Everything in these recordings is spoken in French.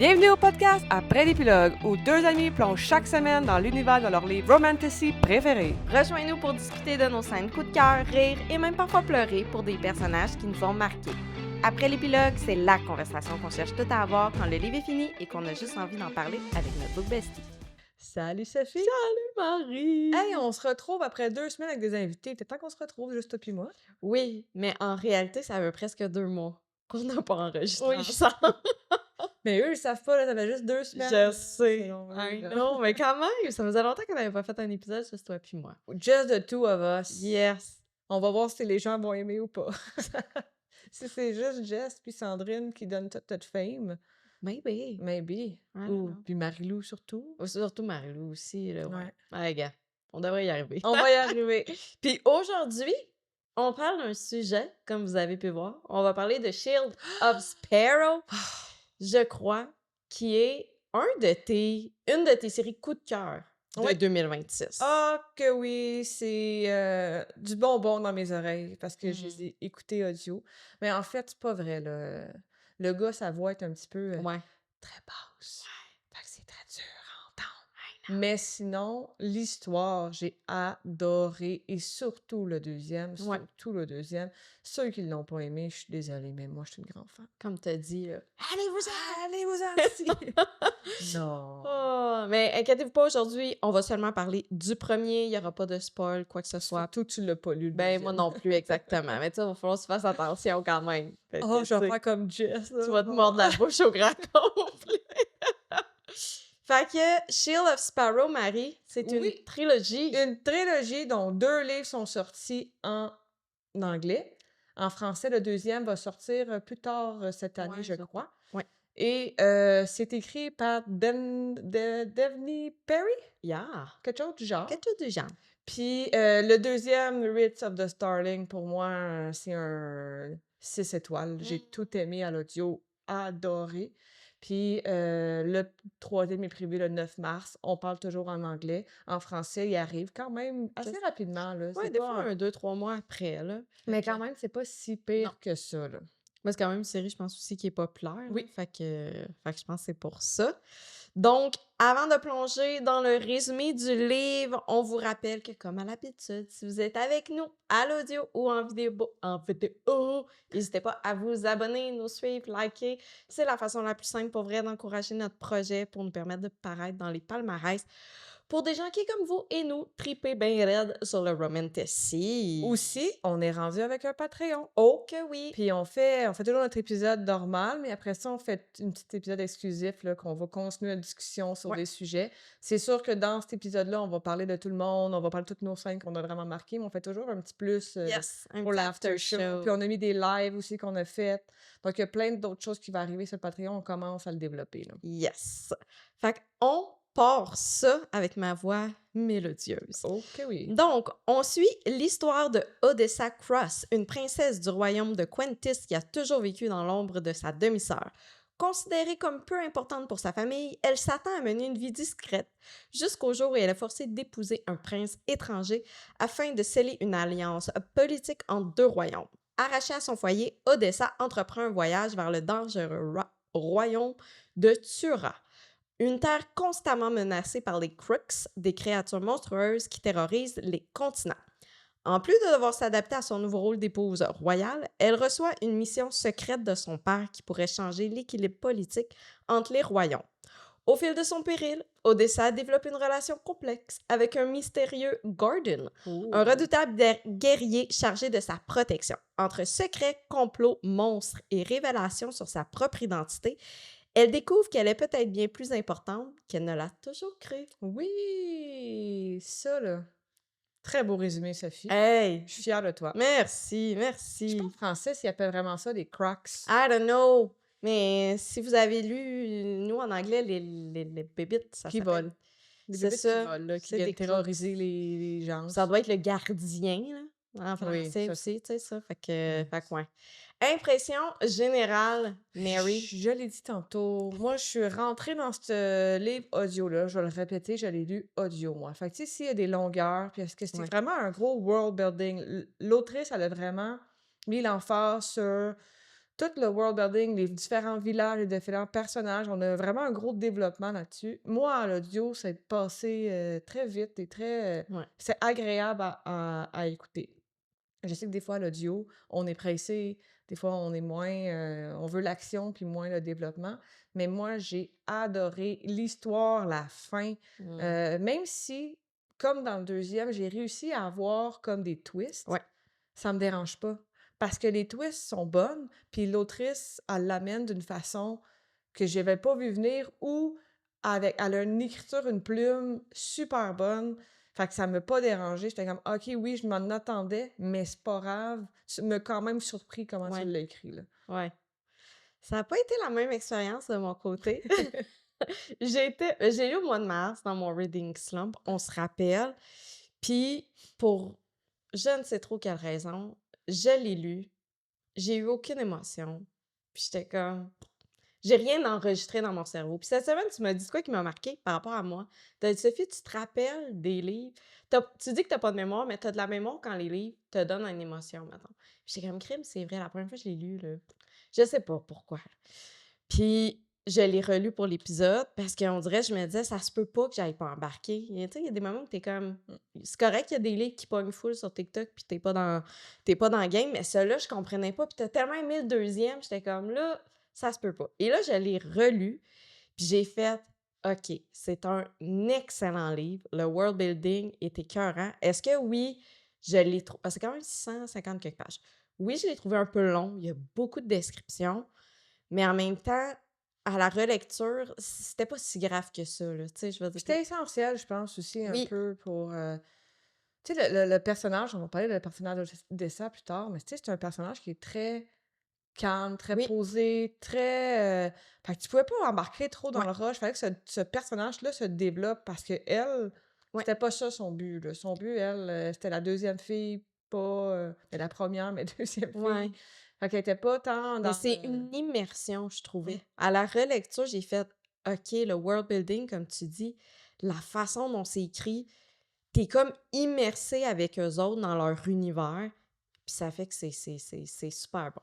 Bienvenue au podcast Après l'épilogue, où deux amis plongent chaque semaine dans l'univers de leur livre romantasy préféré. Rejoins-nous pour discuter de nos scènes coup de cœur, rire et même parfois pleurer pour des personnages qui nous ont marqués. Après l'épilogue, c'est la conversation qu'on cherche tout à avoir quand le livre est fini et qu'on a juste envie d'en parler avec notre book bestie. Salut Sophie! Salut Marie! Hey, on se retrouve après 2 semaines avec des invités. Peut-être temps qu'on se retrouve, juste toi puis moi. Oui, mais en réalité, ça fait presque 2 mois qu'on n'a pas enregistré Oui. ensemble. Mais eux, ils savent pas, là, ça fait juste 2 semaines. Je sais. C'est long, I là. know, mais quand même, ça faisait longtemps qu'on n'avait pas fait un épisode, juste toi puis moi. Just the two of us. Yes. On va voir si les gens vont aimer ou pas. Si c'est juste Jess puis Sandrine qui donnent toute notre fame, Maybe. maybe. I don't Ou know. puis Marie-Lou surtout. Surtout Marie-Lou aussi, là, ouais. Ouais. Ouais, gars, on devrait y arriver. On va y arriver. Puis aujourd'hui, on parle d'un sujet, comme vous avez pu voir. On va parler de Shield of Sparrow, je crois, qui est une de tes séries coup de cœur de Ouais. 2026. Ah que oui, c'est du bonbon dans mes oreilles parce que je les ai écoutés audio. Mais en fait, c'est pas vrai, là. Le gars, sa voix est un petit peu Ouais. très basse. Fait que c'est très dur à entendre. Mais sinon, l'histoire, j'ai adoré. Et surtout le deuxième. Ouais. Surtout le deuxième. Ceux qui ne l'ont pas aimé, je suis désolée, mais moi, je suis une grande fan. Comme t'as dit, là. Allez-vous-en! Non. Oh, mais inquiétez-vous pas, aujourd'hui, on va seulement parler du premier. Il n'y aura pas de spoil, quoi que ce soit. Surtout que tu l'as pas lu, le Ben, moi deuxième. non plus, exactement. Mais tu sais, il va falloir que tu fasses attention quand même. Fait Oh, que, je vais tu sais, faire comme Jess. tu vas te mordre la bouche au grand complet. Fait que Shield of Sparrow, Marie, c'est une Oui. trilogie. Une trilogie dont 2 livres sont sortis en anglais. En français, le deuxième va sortir plus tard cette année, Ouais, je je crois. Ouais. Et c'est écrit par Devney Perry, Yeah. quelque chose du genre. Quelque chose du genre. Puis le deuxième, Rites of the Starling, pour moi, c'est un 6 étoiles. J'ai tout aimé à l'audio, adoré. Puis le troisième est prévu le 9 mars. On parle toujours en anglais. En français, il arrive quand même assez rapidement. Là. Ouais, C'est des pas fois, 2-3 mois après, là. Mais Fait quand que- même, c'est pas si pire Non. que ça. Là. Mais c'est quand même une série, je pense aussi, qui est populaire. Oui. Là. Fait que je pense que c'est pour ça. Donc, avant de plonger dans le résumé du livre, on vous rappelle que, comme à l'habitude, si vous êtes avec nous à l'audio ou en vidéo, n'hésitez pas à vous abonner, nous suivre, liker. C'est la façon la plus simple pour vrai d'encourager notre projet pour nous permettre de paraître dans les palmarès. Pour des gens qui, comme vous et nous, tripez bien raide sur le romantasy. Aussi, on est rendu avec un Patreon. Oh que oui! Puis on fait toujours notre épisode normal, mais après ça, on fait un petit épisode exclusif là, qu'on va continuer la discussion sur Ouais. des sujets. C'est sûr que dans cet épisode-là, on va parler de tout le monde, on va parler de toutes nos scènes qu'on a vraiment marquées, mais on fait toujours un petit plus Yes! Un pour petit l'after show. Puis on a mis des lives aussi qu'on a fait. Donc il y a plein d'autres choses qui vont arriver sur le Patreon. On commence à le développer. Là. Yes! Fait qu'on part ça avec ma voix mélodieuse. Ok, oui. Donc, on suit l'histoire de Odessa Cross, une princesse du royaume de Quentis qui a toujours vécu dans l'ombre de sa demi-sœur. Considérée comme peu importante pour sa famille, elle s'attend à mener une vie discrète jusqu'au jour où elle est forcée d'épouser un prince étranger afin de sceller une alliance politique entre deux royaumes. Arrachée à son foyer, Odessa entreprend un voyage vers le dangereux royaume de Tura. Une terre constamment menacée par les Crooks, des créatures monstrueuses qui terrorisent les continents. En plus de devoir s'adapter à son nouveau rôle d'épouse royale, elle reçoit une mission secrète de son père qui pourrait changer l'équilibre politique entre les royaumes. Au fil de son péril, Odessa développe une relation complexe avec un mystérieux Gordon, un redoutable guerrier chargé de sa protection. Entre secrets, complots, monstres et révélations sur sa propre identité, elle découvre qu'elle est peut-être bien plus importante qu'elle ne l'a toujours cru. Oui, ça là. Très beau résumé, Sophie. Hey! Je suis fière de toi. Merci, Je merci. pense en français s'ils appellent vraiment ça des Crocs. I don't know. Mais si vous avez lu, nous, en anglais, les bébites, ça Qui s'appelle. volent. Des C'est bébés qui ça. volent, là, qui C'est viennent des Crocs. terroriser les gens. Ça doit être le gardien, là, en Oui, français ça, aussi, tu sais, ça. Fait que ouais. Impression générale, Mary. Je l'ai dit tantôt. Moi, je suis rentrée dans ce livre audio-là. Je vais le répéter, je l'ai lu audio, moi. Fait que, tu sais, s'il y a des longueurs, puis est-ce que c'est Ouais. vraiment un gros world building? L'autrice, elle a vraiment mis l'emphase sur tout le world building, les différents villages, les différents personnages, on a vraiment un gros développement là-dessus. Moi, à l'audio, c'est passé très vite et très... Ouais. c'est agréable à écouter. Je sais que des fois, à l'audio, on est pressé, des fois, on est moins... on veut l'action puis moins le développement. Mais moi, j'ai adoré l'histoire, la fin. Même si, comme dans le deuxième, j'ai réussi à avoir comme des twists, Ouais. ça me dérange pas. Parce que les twists sont bonnes, puis l'autrice, elle l'amène d'une façon que je n'avais pas vu venir ou elle a une écriture, une plume super bonne. Fait que ça m'a pas dérangé. J'étais comme, OK, oui, je m'en attendais, mais c'est pas grave. Tu m'as quand même surpris comment tu Ouais. l'as écrit, là. Ouais. Ça n'a pas été la même expérience de mon côté. J'ai lu au mois de mars dans mon reading slump, on se rappelle. Puis, pour je ne sais trop quelle raison, je l'ai lu. J'ai eu aucune émotion. Puis j'étais comme j'ai rien enregistré dans mon cerveau. Puis cette semaine, tu m'as dit quoi qui m'a marqué par rapport à moi. Tu as dit: «Sophie, tu te rappelles des livres?» Tu dis que tu pas de mémoire, mais tu as de la mémoire quand les livres te donnent une émotion, mettons. Puis j'étais comme: «Crime, c'est vrai, la première fois que je l'ai lu, là, je sais pas pourquoi». Puis je l'ai relu pour l'épisode parce qu'on dirait, je me disais: «Ça se peut pas que j'aille pas embarquer». Tu sais, il y a des moments où tu es comme c'est correct qu'il y a des livres qui pognent full sur TikTok puis tu pas dans le game, mais celui-là, je comprenais pas. Puis tu as tellement aimé le deuxième, j'étais comme: «Là, ça se peut pas». Et là, je l'ai relu, puis j'ai fait: «OK, c'est un excellent livre. Le world building est écœurant». Est-ce que oui, je l'ai trouvé parce que c'est quand même 650 quelques pages. Oui, je l'ai trouvé un peu long, il y a beaucoup de descriptions, mais en même temps, à la relecture, c'était pas si grave que ça, là, tu sais, je veux dire C'était essentiel, je pense, aussi, un oui, peu pour... tu sais, le personnage, on va parler du personnage d'Essa plus tard, mais tu sais, c'est un personnage qui est très calme, très oui, posé, très... fait que tu pouvais pas embarquer trop dans ouais, le rush. Fallait que ce personnage-là se développe parce que elle, ouais. c'était pas ça son but, là. Son but, elle, c'était la deuxième fille, pas... mais la première, mais deuxième fille. Ouais. Fait qu'elle était pas tant Mais dans c'est le... une immersion, je trouvais. Ouais. À la relecture, j'ai fait: «OK, le world building», comme tu dis, la façon dont c'est écrit, t'es comme immersé avec eux autres dans leur univers, puis ça fait que c'est super bon.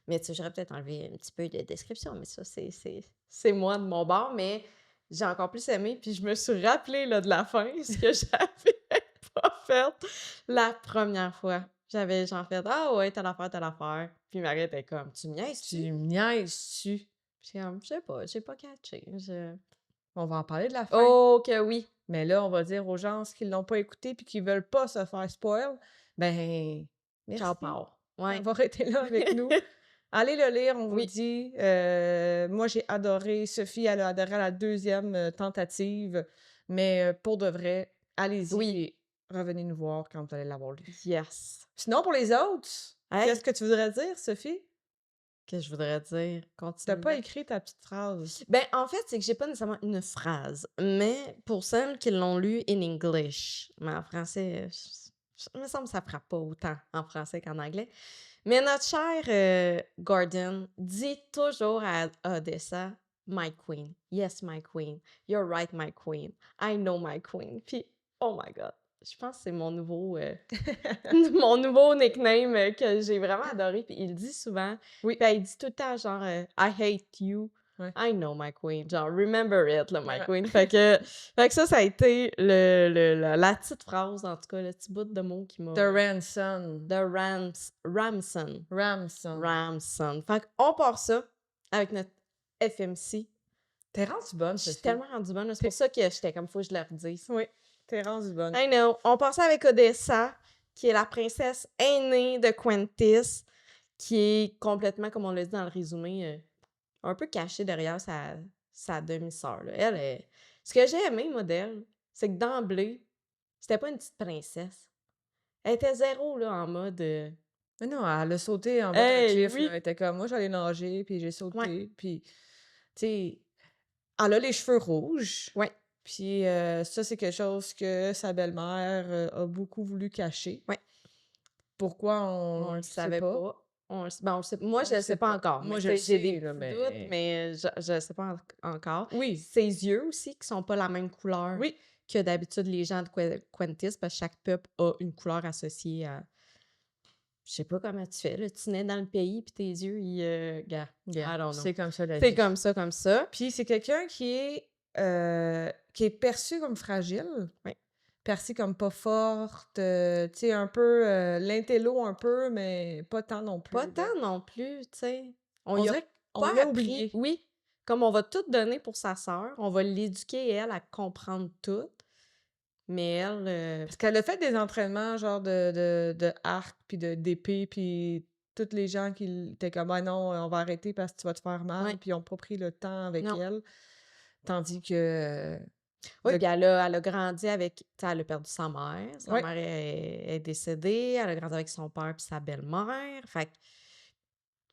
Mais tu sais, j'aurais peut-être enlevé un petit peu de description, mais ça, c'est moi de mon bord, mais j'ai encore plus aimé, puis je me suis rappelée, là, de la fin, ce que j'avais pas fait la première fois. J'avais genre fait: «Ah ouais, telle affaire». Puis Marie était comme: «Tu me niaises-tu?» Tu me niaises-tu? J'étais comme: «Je sais pas, j'ai pas catché, je» On va en parler de la fin. Oh que oui! Mais là, on va dire aux gens qui l'ont pas écouté puis qui veulent pas se faire spoil, ben, Ciao, merci pao. Ouais. d'avoir été là avec nous. Allez le lire, on vous le Oui, dit. Moi, j'ai adoré. Sophie, elle a adoré à la deuxième tentative. Mais pour de vrai, allez-y oui, et revenez nous voir quand vous allez l'avoir lu. yes. Sinon, pour les autres, qu'est-ce Hey, que tu voudrais dire, Sophie? que je voudrais dire? T'as Continue pas donc. écrit ta petite phrase. Ben, en fait, c'est que j'ai pas nécessairement une phrase, mais pour celles qui l'ont lu in English, mais en français, il me semble que ça frappe pas autant en français qu'en anglais. Mais notre cher Gordon dit toujours à Odessa, My queen. Yes, my queen. You're right, my queen. I know my queen. Puis, oh my God. Je pense que c'est mon nouveau, mon nouveau nickname que j'ai vraiment adoré. Puis il le dit souvent. Oui. Puis il dit tout le temps, genre, I hate you. Ouais. I know my queen. Genre, remember it, là, my Ouais. queen. Fait que ça a été la petite phrase, en tout cas, le petit bout de mot qui m'a. The Ransom. De Ramson. Ramson. Ramson. Fait qu'on part ça avec notre FMC. T'es rendue bonne, Je suis Sophie. tellement rendue bonne. C'est pour ça que j'étais comme, faut que je le redise. Oui, t'es rendue bonne. I know. On part ça avec Odessa, qui est la princesse aînée de Quentis, qui est complètement, comme on l'a dit dans le résumé, un peu cachée derrière sa demi-sœur, là. Ce que j'ai aimé, moi, d'elle, c'est que d'emblée, c'était pas une petite princesse. Elle était zéro, là, en mode... Mais non, elle a sauté en bas d'un Hey, cliff, là. oui! Elle était comme: «Moi, j'allais nager, puis j'ai Ouais, sauté», puis tu sais, elle a les cheveux rouges, ouais, puis ça, c'est quelque chose que sa belle-mère, a beaucoup voulu cacher. ouais. Pourquoi? On On le le sait savait pas. pas. On le sait moi, On je le le sais sait pas pas. encore, mais Moi, je tu le sais, j'ai sais, des là, petits doutes, mais mais je le sais pas encore. oui, Ses yeux aussi qui sont pas la même couleur oui, que d'habitude les gens de Quentis, parce que chaque peuple a une couleur associée à je sais pas comment tu fais, là, tu nais dans le pays, puis tes yeux, ils, gars, I don't know. C'est comme ça la C'est vie. comme ça, comme ça. Puis c'est quelqu'un qui est perçu comme fragile, Oui. perçu comme pas forte, tu sais, un peu l'intello un peu, mais pas tant non plus, Pas là. tant non plus, tu sais. On On y a dirait qu'on pas l'a appris. oublié. Oui, comme on va tout donner pour sa sœur, on va l'éduquer, elle, à comprendre tout. Mais elle, Parce qu'elle a fait des entraînements genre de arc, puis d'épée, puis tous les gens qui étaient comme «Ah non, on va arrêter parce que tu vas te faire mal», ouais, puis ils ont pas pris le temps avec non. elle. Tandis que Oui, de puis elle a grandi avec, tu sais, elle a perdu sa mère. Sa ouais, mère est décédée. Elle a grandi avec son père puis sa belle-mère. Fait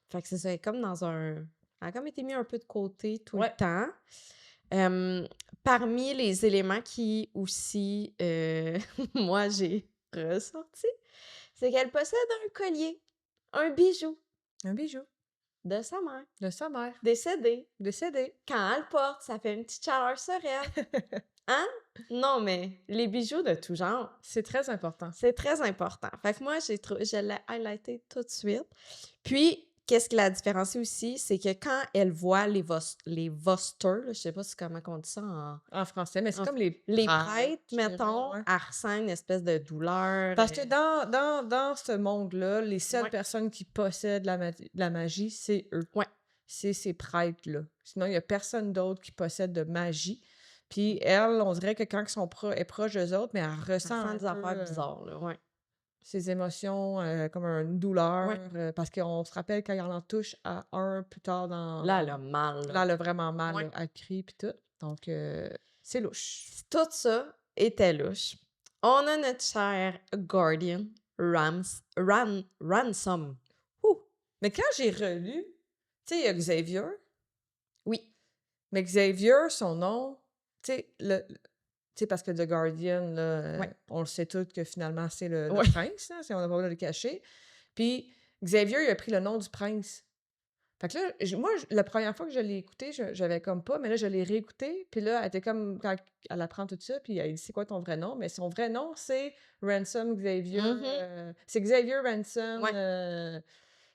que c'est ça, elle est comme dans un... Elle a comme été mise un peu de côté tout le ouais. temps. Parmi les éléments qui aussi, moi, j'ai ressorti, c'est qu'elle possède un collier, un bijou Un bijou de sa mère, de sa mère, décédée. décédée. Quand elle le porte, ça fait une petite chaleur sur elle. Hein? Non, mais les bijoux de tout genre, C'est très important. c'est très important. Fait que moi, je l'ai highlighté tout de suite. Puis, qu'est-ce qui la différencie aussi, c'est que quand elle voit les vosters, là, je sais pas comment on dit ça En français, mais c'est en comme les les prêtres, prêtres, je dirais, mettons, ouais. elle ressent une espèce de douleur. Parce que dans ce monde-là, les seules Ouais. personnes qui possèdent la magie, c'est eux. Ouais. C'est ces prêtres-là. Sinon, il y a personne d'autre qui possède de magie. Puis elle, on dirait que quand ils sont est proche d'eux autres, mais elle Elle ressent ressent un des peu affaires bizarres, là, ouais. ses émotions comme une douleur. Ouais. Parce qu'on se rappelle quand elle en touche à un plus tard Là, elle dans... a mal, Là, là. elle a vraiment mal, Ouais. là, elle crie puis tout. Donc, c'est louche. Tout ça était louche. On a notre cher Guardian, Ransom. Ouh! Mais quand j'ai relu, tu sais, il y a Xavier, Oui. mais Xavier, son nom, tu sais, parce que The Guardian, là, Ouais. on le sait tous que finalement, c'est le Ouais. prince, hein, on n'a pas besoin de le cacher. Puis Xavier, il a pris le nom du prince. Fait que là, moi, la première fois que je l'ai écouté, j'avais comme pas, mais là, je l'ai réécouté, puis là, elle était comme, quand elle apprend tout ça, puis elle dit, c'est quoi ton vrai nom? Mais son vrai nom, c'est Ransom Xavier. C'est Xavier Ransom. Ouais.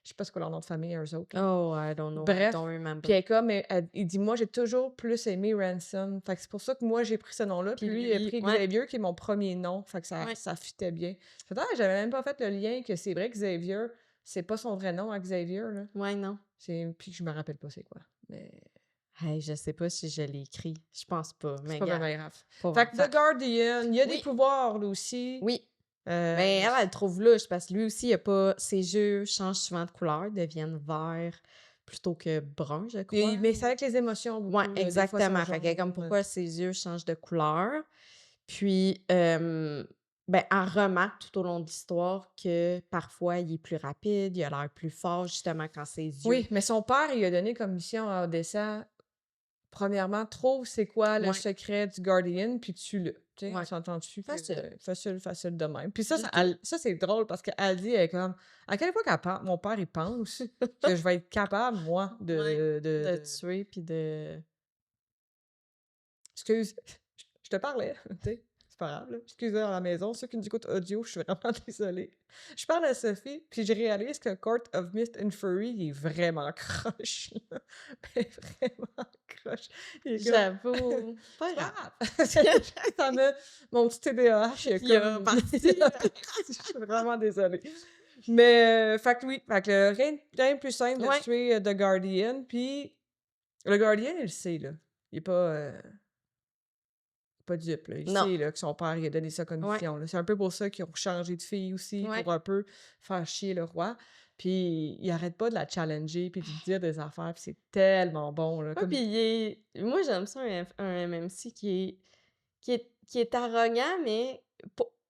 Je sais pas c'est quoi leur nom de famille, eux autres, là. Oh, I don't know. I Bref, don't remember. puis elle est comme, il dit, moi, j'ai toujours plus aimé Ransom. Fait que c'est pour ça que moi, j'ai pris ce nom-là. Puis Puis lui, il a lui, pris ouais. Xavier, qui est mon premier nom. Fait que Ouais. ça fitait bien. J'avais même pas fait le lien que c'est vrai que Xavier, c'est pas son vrai nom à Xavier, là. Ouais, non. Puis je me rappelle pas c'est quoi. Mais Hey, je sais pas si je l'ai écrit. Je pense pas, c'est mais pas gars, vraiment grave. pas Fait que grave. The Guardian, il y a des Oui. pouvoirs, là aussi. Oui. Mais elle le trouve louche parce que lui aussi, il a pas... Ses yeux changent souvent de couleur, deviennent verts plutôt que brun, je crois. Mais c'est avec les émotions beaucoup. Ouais, là. Des fois, exactement. ils sont Fait que comme jaunes. pourquoi ses yeux changent de couleur. Puis, ben, elle remarque tout au long de l'histoire que parfois, il est plus rapide, il a l'air plus fort, justement, quand ses yeux... Oui, mais son père, il a donné comme mission à Odessa, premièrement, trouve c'est quoi le Ouais. secret du Guardian, puis tue-le. Tu sais, on Ouais. s'entend dessus. Facile. Facile de même. Puis ça, Du ça c'est drôle parce qu'elle dit, elle est comme, à quelle époque mon père, il pense que je vais être capable, moi, Ouais, de de tuer, puis de... Excuse, je te parlais, tu sais, c'est pas grave, là. Excusez à la maison, ceux qui nous écoutent audio, je suis vraiment désolée. Je parle à Sophie, puis je réalise que Court of Mist and Fury, il est vraiment croche, là. Mais vraiment croche. Il est comme... J'avoue. Pas C'est pas grave. grave. Ça me... Mon petit TDAH, Il a comme... parti. Je suis vraiment désolée. Mais, fait que oui, fait que rien de plus simple de Ouais. tuer The Guardian, puis le Guardian, il le sait, là. Il est pas dupe, là. Il Non. sait là, que son père il a donné ça comme Ouais. mission. Là. C'est un peu pour ça qu'ils ont changé de fille aussi, Ouais. pour un peu faire chier le roi. Puis il arrête pas de la challenger, puis de lui dire des affaires, puis c'est tellement bon. Là, Ouais, comme... puis moi, j'aime ça, un MMC qui est arrogant, mais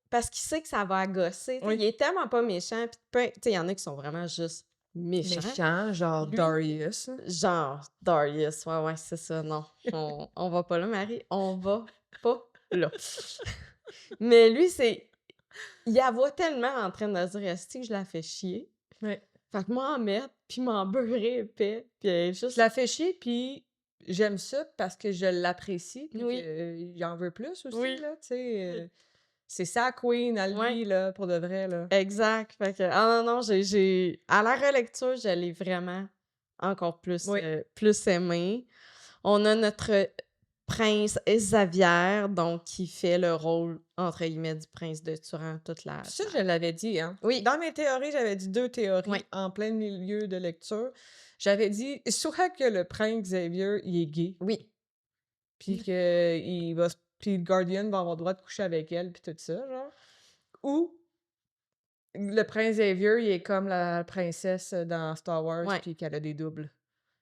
parce qu'il sait que ça va agosser. Oui. Il est tellement pas méchant. Puis il y en a qui sont vraiment juste méchants. Méchant, genre Lui, Darius. Genre Darius. Ouais, c'est ça. Non, on va pas là, Marie. On va pas là. Mais lui, il la voit tellement en train de dire, est-ce que je la fais chier? Ouais. Fait que m'en mettre, puis m'en beurrer épais, puis elle est juste... Je la fais chier, puis j'aime ça parce que je l'apprécie, puis Oui. qu'il en veut plus aussi, Oui. là, tu sais. C'est sa queen à Ouais. lui, là, pour de vrai, là. Exact. Fait que ah non, non, j'ai à la relecture, je l'ai vraiment encore Oui. plus aimé. On a notre prince Xavier, donc qui fait le rôle, entre guillemets, du prince de Turan toute Puis ça, je l'avais dit, hein. Oui, Dans mes théories, j'avais dit 2 oui, théories en plein milieu de lecture. J'avais dit soit que le prince Xavier, il est gay, oui. puis qu'il va s puis le Guardian va avoir le droit de coucher avec elle puis tout ça, genre. Ou le prince Xavier, il est comme la princesse dans Star Wars Ouais. puis qu'elle a des doubles.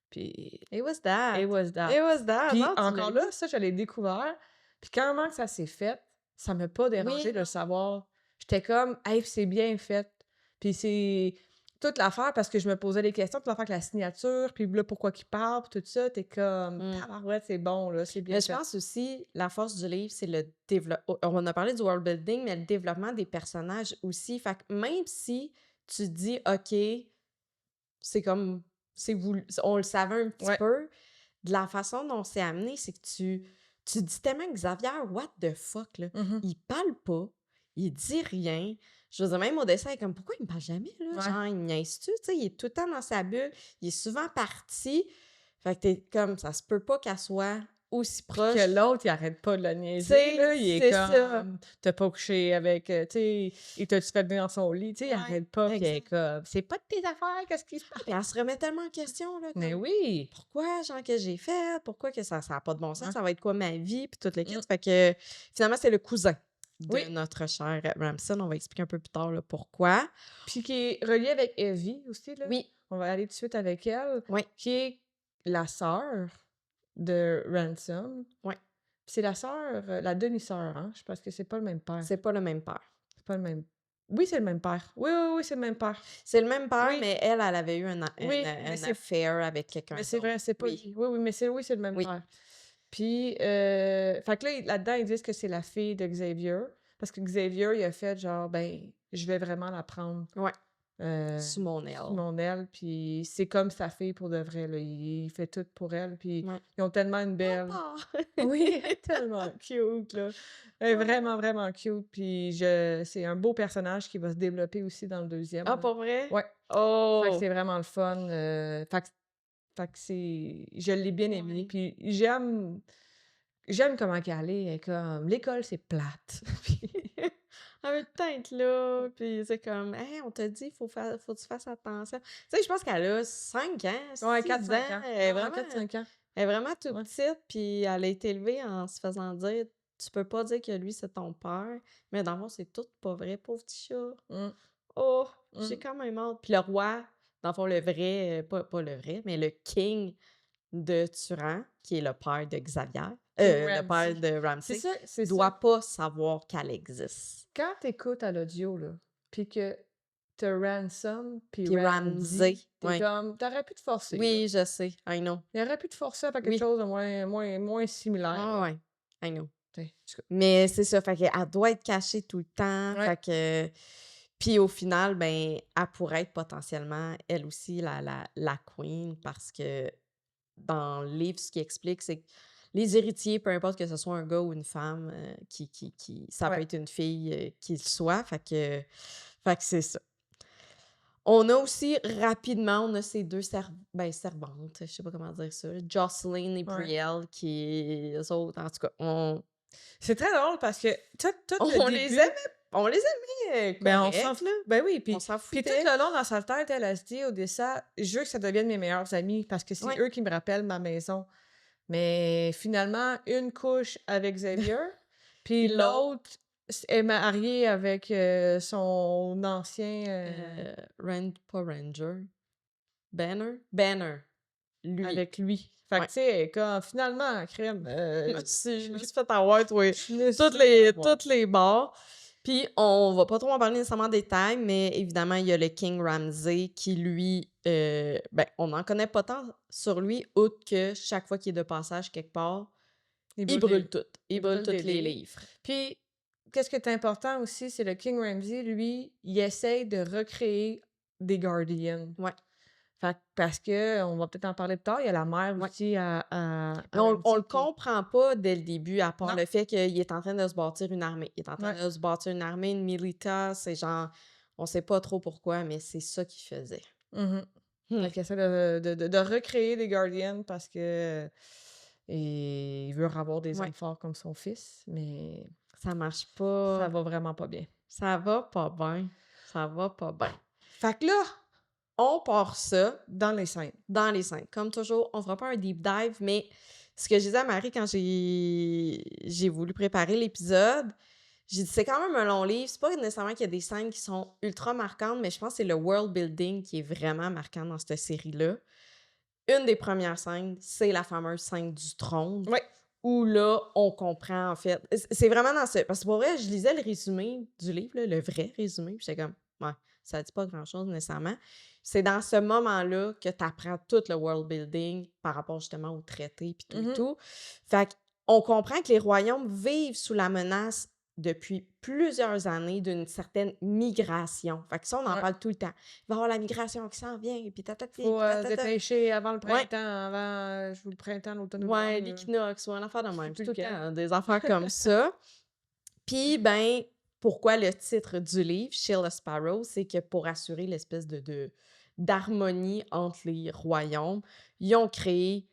Puis It was that. it was that. It was that. Puis Non, tu l'as encore lu? là, ça, je l'ai découvert, puis comment que ça s'est fait, ça m'a pas dérangé Oui, de le savoir. J'étais comme: «Hey, c'est bien fait». Puis c'est toute l'affaire parce que je me posais des questions, toute l'affaire avec la signature, puis là, pourquoi qu'il parle, puis tout ça, tu comme: Mmh. «Tabarouette, c'est bon, là, c'est bien Mais je fait». pense aussi, la force du livre, c'est le développement. On a parlé du world building, mais le développement des personnages aussi. Fait que même si tu dis, OK, c'est comme, c'est voulu, on le savait un petit Ouais. peu, de la façon dont c'est amené, c'est que tu dis tellement que Xavier, what the fuck, là? Mmh. Il parle pas, il dit rien. Je veux dire, même au dessin, il est comme, pourquoi il me parle jamais, là? Ouais. Genre, il me niaise-tu? Tu sais, il est tout le temps dans sa bulle, il est souvent parti. Fait que t'es comme, ça se peut pas qu'elle soit aussi proche. Que l'autre, il arrête pas de le Tu niaiser, sais, là. Il est c'est ça. comme: «Tu pas couché avec, tu sais, il t'a-tu fait venir dans son lit?» Tu sais, il Ouais, arrête pas, puis elle est exact. comme: «C'est pas de tes affaires, qu'est-ce qui se passe?» Puis elle se remet tellement en question, là, Mais comme, oui! pourquoi, genre, que j'ai fait? Pourquoi que ça a pas de bon sens? Ouais. Ça va être quoi ma vie? Puis toute Mmh. l'équipe. Fait que finalement, c'est le cousin de Oui. notre cher Ramson. On va expliquer un peu plus tard, là, pourquoi. Puis qui est relié avec Evie aussi, là. Oui, On va aller tout de suite avec elle, oui, qui est la sœur de Ransom. oui. Puis c'est la sœur, la demi-sœur, hein? Je pense que c'est pas le même père. C'est pas le même père. C'est pas le même oui, c'est le même père. Oui, oui, oui, c'est le même père. C'est le même père, Oui, mais elle avait eu oui, mais un c'est affaire avec quelqu'un mais c'est d'autre. vrai, c'est pas Oui, lui. Oui, oui, mais c'est oui, c'est le même oui, père. Puis, fait que là, là-dedans, ils disent que c'est la fille de Xavier, parce que Xavier, il a fait genre: «Ben, je vais vraiment la prendre, ouais. heu, Sous mon sous aile. mon aile», puis c'est comme sa fille pour de vrai, là. Il fait tout pour elle, puis Ouais. ils ont tellement une belle Papa! oui, elle est tellement cute, là. Elle est Ah. vraiment, vraiment cute, puis c'est un beau personnage qui va se développer aussi dans le deuxième Ah, là. pour vrai? Ouais, fait que Oh! c'est vraiment le fun, fait que c'est je l'ai bien aimé, Ouais. puis j'aime comment qu'elle est. Elle est comme: «L'école, c'est plate». Puis Elle veut tout le temps être là, puis c'est comme: «Hey, on t'a dit, faut que tu fasses attention». Tu sais, je pense qu'elle a 5 ans, ouais, 6 4-5 ans, ans. Ouais, 4-5 ans. elle est vraiment toute Ouais. petite, puis elle a été élevée en se faisant dire: «Tu peux pas dire que lui, c'est ton père», mais dans le fond, c'est tout pas vrai, pauvre petit chat. Mmh, Oh! J'ai mmh. quand même hâte. Puis le roi, dans le fond, le vrai, pas le vrai, mais le king de Turan, qui est le père de Xavier, King le père Ramsay. de C'est Ramsay, ça, c'est ça. doit pas savoir qu'elle existe. Quand t'écoutes à l'audio, là, puis que tu Ransom puis Puis Ramsay, Randy, tu ouais. comme tu aurais pu te forcer, là. Oui, je sais, I know. Il aurait pu te forcer à faire quelque Oui. chose de moins similaire, Ouais, là. ouais, I know. Tu sais, en tout cas. Mais c'est ça, fait qu'elle doit être cachée tout le temps, Ouais. fait que puis au final, ben, elle pourrait être potentiellement, elle aussi, la queen parce que dans le livre, ce qui explique, c'est que les héritiers, peu importe que ce soit un gars ou une femme, qui ça peut Ouais. être une fille, qu'il soit, fait que c'est ça. On a aussi rapidement, on a ces 2 servantes, je sais pas comment dire ça, Jocelyn et Ouais. Brielle qui eux autres, en tout cas, on C'est très drôle parce que tout le on les début aimait on les aimait, ben, on s'en corrects, là. ben oui, On puis s'en puis tout foutait. le long dans sa tête, elle se dit: «Odessa, je veux que ça devienne mes meilleurs amis parce que c'est Ouais. eux qui me rappellent ma maison». Mais finalement, une couche avec Xavier, puis Puis l'autre, l'autre est mariée avec, son ancien, Pas Ranger, Banner? Banner, lui. avec lui. Fait que Ouais. tu sais, comme finalement, crème, Je me suis fait avoir, toi, je me suis fait avoir. toutes les bords. Puis on va pas trop en parler nécessairement en détail, mais évidemment, il y a le King Ramsay qui, lui, ben, on n'en connaît pas tant sur lui, outre que chaque fois qu'il est de passage quelque part, il brûle tout. Il brûle brûle tous des les livres. livres. Puis, qu'est-ce qui est important aussi, c'est le King Ramsay, lui, il essaye de recréer des Guardians. Ouais. Fait que parce qu'on va peut-être en parler plus tard, il y a la mère Ouais. aussi à Mais on Ramsay le qui comprend pas dès le début, à part non, le fait qu'il est en train de se bâtir une armée. Il est en train ouais. de se bâtir une armée, une milita, c'est genre on sait pas trop pourquoi, mais c'est ça qu'il faisait. Mmh. Mmh. Fait qu'il essaie de recréer des Guardians parce que il veut avoir des Ouais, hommes forts comme son fils, mais ça marche ça pas. va vraiment pas bien. Ça va pas bien. Ça va pas bien. Fait que là, On part ça dans les scènes. dans les scènes. Comme toujours, on fera pas un deep dive, mais ce que j'ai dit à Marie quand j'ai voulu préparer l'épisode, j'ai dit: «C'est quand même un long livre». C'est pas nécessairement qu'il y a des scènes qui sont ultra marquantes, mais je pense que c'est le world building qui est vraiment marquant dans cette série-là. Une des premières scènes, c'est la fameuse scène du trône Ouais. où là, on comprend en fait c'est vraiment dans ce parce que pour vrai, je lisais le résumé du livre, là, le vrai résumé, puis j'étais comme: «Ouais, ça dit pas grand-chose nécessairement». C'est dans ce moment-là que tu apprends tout le world building par rapport justement au traité puis tout et Mmh. tout. Fait qu'on comprend que les royaumes vivent sous la menace depuis plusieurs années d'une certaine migration. Fait que ça, on en Ouais. parle tout le temps. Il va y avoir la migration qui s'en vient, puis tatati, Faut, puis tatata. dépêcher avant le Ouais. printemps, avant, le printemps, l'automne, Ouais, l'hiver, l'équinoxe ou un affaire de je sais même. C'est plus tout le temps lequel. des affaires comme ça. Puis, ben, pourquoi le titre du livre, Shield of Sparrow, c'est que pour assurer l'espèce d'harmonie entre les royaumes, ils ont créé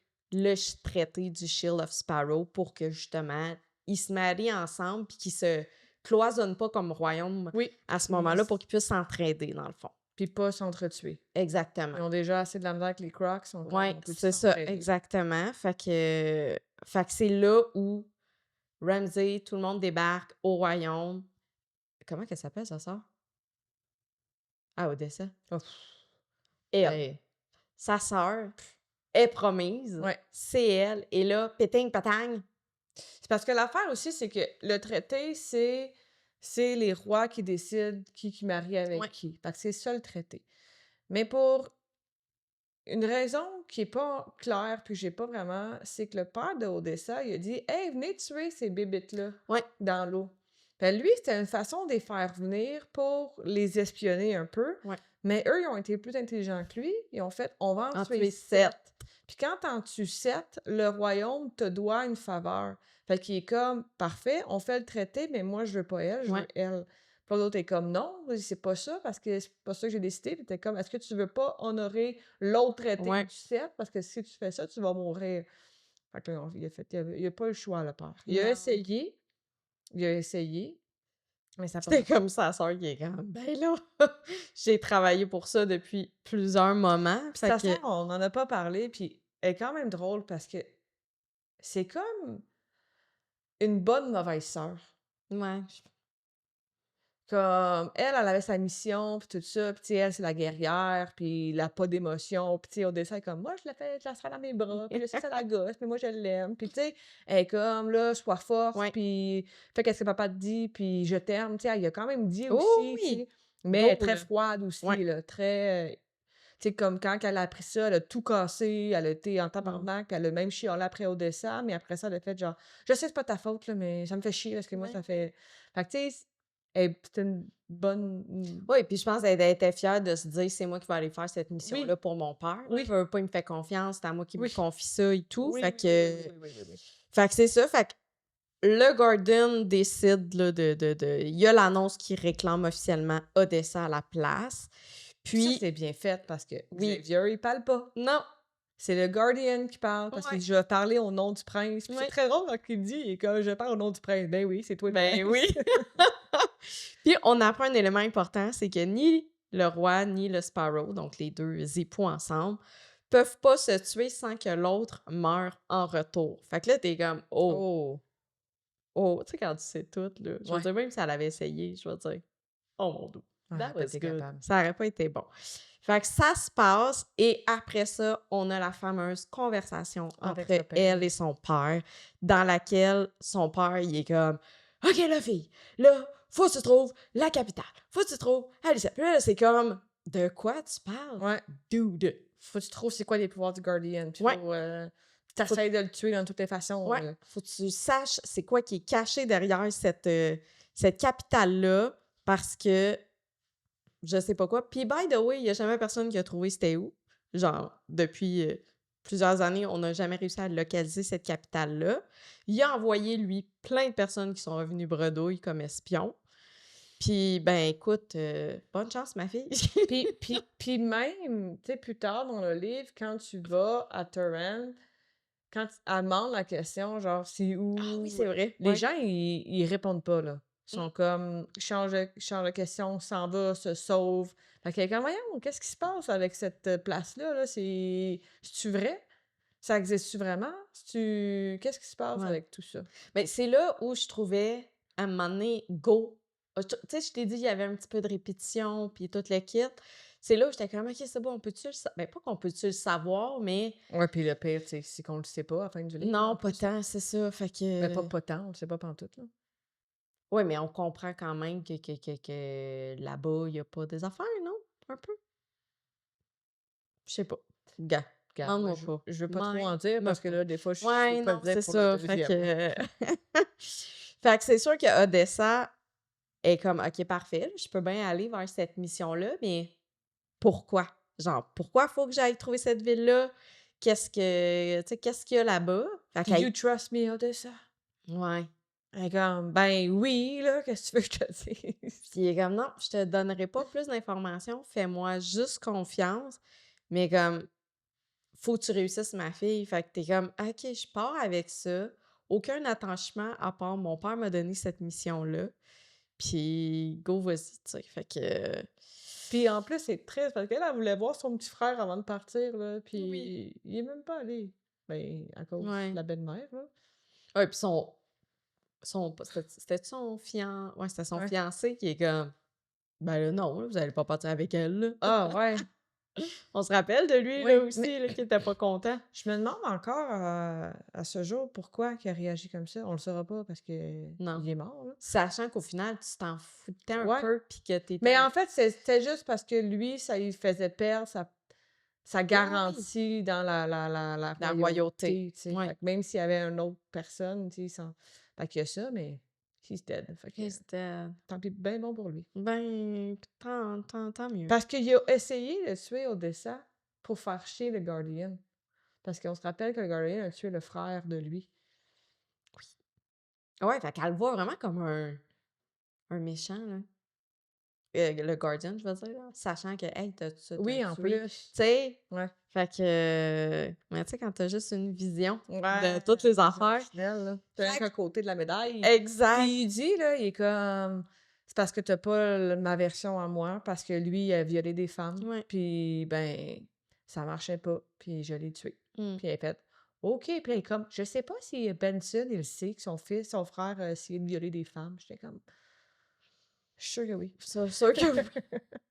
traité du Shield of Sparrow pour que justement, ils se marient ensemble puis qu'ils se cloisonnent pas comme royaume Oui, à ce ils moment-là s pour qu'ils puissent s'entraider, dans le fond. puis pas s'entretuer. Exactement. Ils ont déjà assez de la misère avec les Crocs, ils sont comme: Ouais, «On peut-tu c'est ça, s'entraider?» exactement. Fait que c'est là où Ramsay, tout le monde débarque au royaume. Comment qu'elle s'appelle, sa sœur? Ah, Odessa. Oh, Elle. hey, Sa sœur est promise. ouais. C'est elle. Et là, péting patang. C'est parce que l'affaire aussi, c'est que le traité, c'est les rois qui décident qui marie avec Ouais, qui. Fait que c'est ça le traité. Mais pour une raison qui est pas claire, puis j'ai pas vraiment, c'est que le père de Odessa, il a dit: «Hey, venez tuer ces bébites-là ouais, dans l'eau». Ben lui, c'était une façon de les faire venir pour les espionner un peu, ouais. mais eux, ils ont été plus intelligents que lui. Ils ont fait: «On va en En tuer tuer 7. 7. Puis quand t'en tues 7, le royaume te doit une faveur. Fait qu'il est comme: «Parfait, on fait le traité, mais moi, je veux pas elle, je Ouais, veux elle». Puis l'autre est comme: «Non, c'est pas ça, parce que c'est pas ça que j'ai décidé». Puis tu comme: «Est-ce que tu veux pas honorer l'autre traité ouais. du 7? Parce que si tu fais ça, tu vas mourir». Fait que là, il a pas eu le choix, le père. Non. Il a essayé, mais ça a pas C'était marché. comme sa sœur qui est comme, ben là, j'ai travaillé pour ça depuis plusieurs moments. Puis Fait sa que, sœur, on en a pas parlé, puis elle est quand même drôle parce que c'est comme une bonne mauvaise sœur. ouais, Comme elle avait sa mission puis tout ça, puis tu sais, elle, c'est la guerrière, puis elle a pas d'émotion, puis tu sais, Odessa est comme: «Moi, je la serre dans mes bras, puis je sais que ça la gosse, mais moi, je l'aime». Puis tu sais, elle est comme là: «Sois forte, ouais. puis fais qu'est-ce que papa te dit, puis je t'aime». Tu sais, elle y a quand même dit Oh aussi, tu oui! sais, mais elle est Go, très là. froide Ouais. aussi, là, très, tu sais, comme quand elle a appris ça, elle a tout cassé, elle a été en Mm. tabarnak, puis elle a même chialé après Odessa, mais après ça, elle a fait genre: «Je sais, c'est pas ta faute, là, mais ça me fait chier parce que moi, Ouais. ça fait». Fait que tu sais, c'était une bonne Oui, puis je pense qu'elle était fière de se dire: «C'est moi qui vais aller faire cette mission-là oui, pour mon père, là. oui, Veut pas, il me fait confiance, c'est à moi qui me oui, confie ça et tout». oui, Fait oui, oui, oui, que oui, oui, oui, oui. fait que c'est ça, fait que le Garden décide là de il y a l'annonce qui réclame officiellement Odessa à la place. Puis ça, Puis c'est bien fait parce que oui, Xavier, il parle pas. non, C'est le Guardian qui parle parce qu'il ouais, dit: «Je vais parler au nom du prince». Puis c'est ouais, très drôle quand il dit, il est comme: «Je parle au nom du prince». Ben oui, c'est toi le ben oui. prince. Puis on apprend un élément important, c'est que ni le roi ni le Sparrow, donc les 2 époux ensemble, peuvent pas se tuer sans que l'autre meure en retour. Fait que là, tu comme: «Oh, Oh! oh», tu sais, quand tu sais tout, là. Je veux Ouais. dire, même si elle avait essayé, je veux dire: «Oh mon Dieu, Ah, that j'aurais pas was été good». capable. Ça aurait pas été bon. Fait que ça se passe et après ça, on a la fameuse conversation Avec entre le père. elle et son père, dans laquelle son père, il est comme: «OK, la fille, là, faut que tu trouves la capitale. Faut que tu trouves Alice.» Puis là, c'est comme: «De quoi tu parles, Ouais. dude?» Faut que tu trouves c'est quoi les pouvoirs du Guardian, puis Ouais, faut, faut tu de le tuer dans toutes les façons, ouais, là. faut que tu saches c'est quoi qui est caché derrière cette capitale-là parce que je sais pas quoi. Puis by the way, il y a jamais personne qui a trouvé c'était où. genre, depuis plusieurs années, on n'a jamais réussi à localiser cette capitale-là. Il a envoyé, lui, plein de personnes qui sont revenues bredouilles comme espions. Puis, ben, écoute, bonne chance, ma fille. Puis même, tu sais, plus tard dans le livre, quand tu vas à Turin, quand elle demande la question, genre, c'est Ah oui, où? c'est vrai. Les Ouais. gens, ils répondent pas, là. Ils sont comme, change de question, s'en va, se sauve. Fait qu'elle est comme, voyons, qu'est-ce qui se passe avec cette place-là, là? C'est-tu vrai? Ça existe-tu vraiment? Qu'est-ce qui se passe Ouais. avec tout ça? Ben, c'est là où je trouvais, à un moment donné, go. Tu sais, je t'ai dit, il y avait un petit peu de répétition, puis tout le kit. C'est là où j'étais comme, OK, c'est bon, on peut-tu le savoir? Ben, pas qu'on peut-tu le savoir, mais Ouais, puis le pire, tu sais, c'est qu'on le sait pas à la fin du livre, non, en pas plus, là. tant, c'est ça. Fait Mais que, pas tant, on le sait pas pantoute, là. ouais, mais on comprend quand même que là-bas, il n'y a pas des affaires, non? Un peu? Je sais pas. Gars, Regarde, moi, demande-moi pas. je veux pas trop en dire Demande-moi parce que pas. là, des fois, je sais Ouais, quoi non, dire c'est pour le ça. Fait deuxième, là. que, fait que c'est sûr que Odessa est comme, OK, parfait, je peux bien aller vers cette mission-là, mais pourquoi? Genre, pourquoi faut que j'aille trouver cette ville-là? Qu'est-ce qu'il y a là-bas? Fait Do qu'elle you trust me, Odessa? ouais. Elle est comme, ben oui, là, qu'est-ce que tu veux que je te dise? Puis il est comme: «Non, je te donnerai pas plus d'informations, fais-moi juste confiance, mais comme, faut que tu réussisses ma fille». Fait que t'es comme: «OK, je pars avec ça, aucun attachement à part mon père m'a donné cette mission-là, puis go, vas-y», tu sais? Fait que Puis en plus, c'est triste parce qu'elle, elle voulait voir son petit frère avant de partir, là, oui. puis il est même pas allé. Ben, à cause de Ouais. la belle-mère, là. Ouais, puis son c'était-tu son ouais, c'était son Ouais. fiancé qui est comme: «Ben là, non, là, vous allez pas partir avec elle, là». Ah ouais, On se rappelle de lui, là, oui, mais aussi, là, qui était pas content. je me demande encore à ce jour pourquoi il a réagi comme ça. On le saura pas parce que Non. il est mort, là. Sachant qu'au final, tu t'en foutais un Ouais. peu puis que t'étais Mais un en fait, c'était juste parce que lui, ça lui faisait perdre sa oui, oui, garantie dans la la royauté. royauté, tu sais. Fait Ouais. que même s'il y avait une autre personne, tu sais, fait qu'il y a ça, mais he's dead. Fait que C'était tant pis, bien bon pour lui. ben, tant mieux. Parce qu'il a essayé de tuer Odessa pour faire chier le Guardian. Parce qu'on se rappelle que le Guardian a tué le frère de lui. Ouais, fait qu'elle le voit vraiment comme un méchant, là. Le Guardian, je veux dire, là, sachant que: «Hey, t'as Oui, en tué». Tu plus. sais? Ouais. Fait que mais tu sais, quand t'as juste une vision de Ouais, toutes les vision affaires tunnel, là. C'est rien fait qu'un côté de la médaille. exact. Puis il dit, là, il est comme: «C'est parce que t'as pas ma version à moi, parce que lui, il a violé des femmes, Ouais. puis ben, ça marchait pas, puis je l'ai tué». Mmh. Puis elle a fait: «OK». Puis là, il est comme: «Je sais pas si Benson, il sait que son frère a essayé de violer des femmes». J'étais comme: «Je suis sûre que oui». C'est sûr que oui.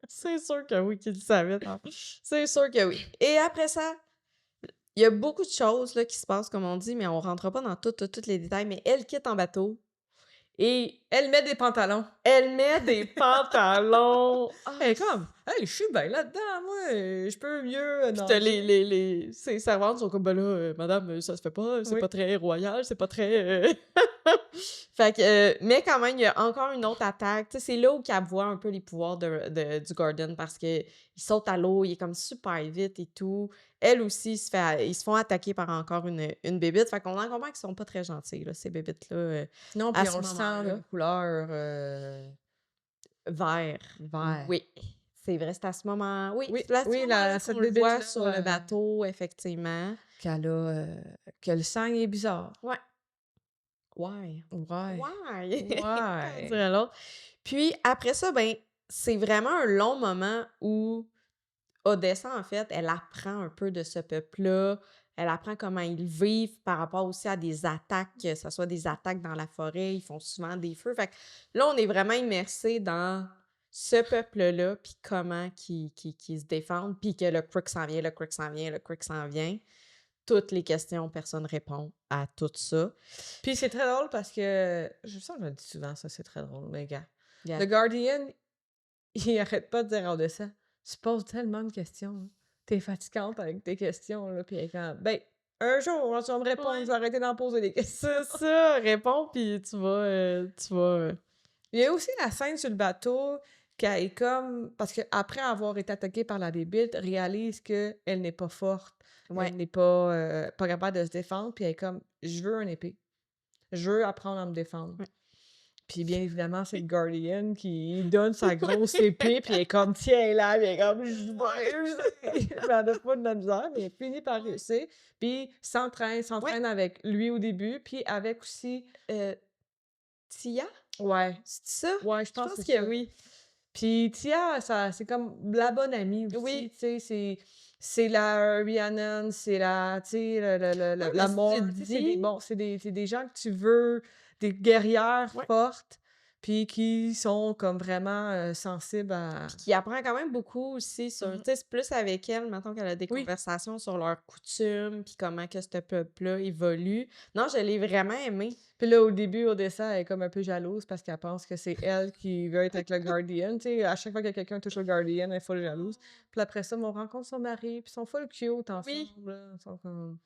C'est sûr que oui qu'il le savait. C'est sûr que oui. Et après ça, il y a beaucoup de choses là, qui se passent, comme on dit, mais on rentrera pas dans tous les détails. Mais elle quitte en bateau et Elle met des pantalons. elle met des pantalons. Ah, Elle est comme: «Hey, je suis bien là-dedans, moi, je peux mieux puis t'as nager». ses servantes sont comme, ben là, madame, ça se fait pas, c'est Oui. pas très royal, c'est pas très. Fait que, mais quand même, il y a encore une autre attaque. Tu sais, c'est là où qu'elle voit un peu les pouvoirs du Gordon parce que il saute à l'eau, il est comme super vite et tout. Elle aussi, ils se font attaquer par encore une bébite. Fait qu'on en comprend qu'ils sont pas très gentils, là, ces bébites-là, Non, à puis ce on le sent, moment-là. la couleur, Vert. vert. Oui. C'est vrai, c'est à ce moment oui, Oui, c'est à ce oui, moment-là cette qu'on le voit bébête-là, sur le bateau, effectivement. qu'elle a, que le sang il est bizarre. Ouais. Why? Ouais, Why? Comme ouais. dirait l'autre. Puis après ça, ben, c'est vraiment un long moment où Odessa, en fait, elle apprend un peu de ce peuple-là. Elle apprend comment ils vivent par rapport aussi à des attaques, que ce soit des attaques dans la forêt, ils font souvent des feux. Fait que là, on est vraiment immersé dans ce peuple-là, puis comment qui se défendent, puis que le crook s'en vient, le crook s'en vient, le crook s'en vient. Toutes les questions, personne répond à tout ça. Puis c'est très drôle parce que je sens que je le dis souvent ça, c'est très drôle, mais gars, Yeah. le Guardian, il arrête pas de dire en descend: «Tu poses tellement de questions, là. Tu fatigante avec tes questions, là». Puis elle est comme: «Ben, un jour, quand tu vas me répondre, Ouais. je vais arrêter d'en poser des questions». C'est ça, réponds, puis tu vas, Il y a aussi la scène sur le bateau qu'elle est comme parce qu'après avoir été attaquée par la bébite, réalise qu'elle n'est pas forte, Ouais. elle n'est pas capable de se défendre, puis elle est comme: «Je veux une épée. Je veux apprendre à me défendre». Ouais. Puis bien évidemment, c'est le Guardian qui lui donne sa grosse épée, puis elle est comme: «Tiens-la», puis elle est comme: «Je vais réussir». Mais elle a pas de la misère, mais elle finit par réussir, puis Ouais. s'entraîne avec lui au début, puis avec aussi Euh, Tia? ouais, C'est ça? ouais, je Je pense que pense c'est que ça. oui. Puis Tia, ça c'est comme la bonne amie aussi, Oui. tu sais, c'est la Rhiannon, c'est la tu sais, Ouais, mais l'amour, si tu tu sais, c'est des dis... c'est des gens que tu veux, des guerrières Ouais. fortes, puis qui sont comme vraiment, sensibles à Puis qui apprend quand même beaucoup aussi sur... mmh Tu sais, c'est plus avec elle, mettons qu'elle a des oui. conversations sur leurs coutumes, puis comment que ce peuple-là évolue. Non, je l'ai vraiment aimé. Puis là, au début, Odessa, elle est comme un peu jalouse parce qu'elle pense que c'est elle qui veut être avec le Guardian, tu sais, à chaque fois que quelqu'un touche le Guardian, elle est full jalouse. Puis après ça, on rencontre son mari, puis ils sont full cute Oui. ensemble, là, ils sont comme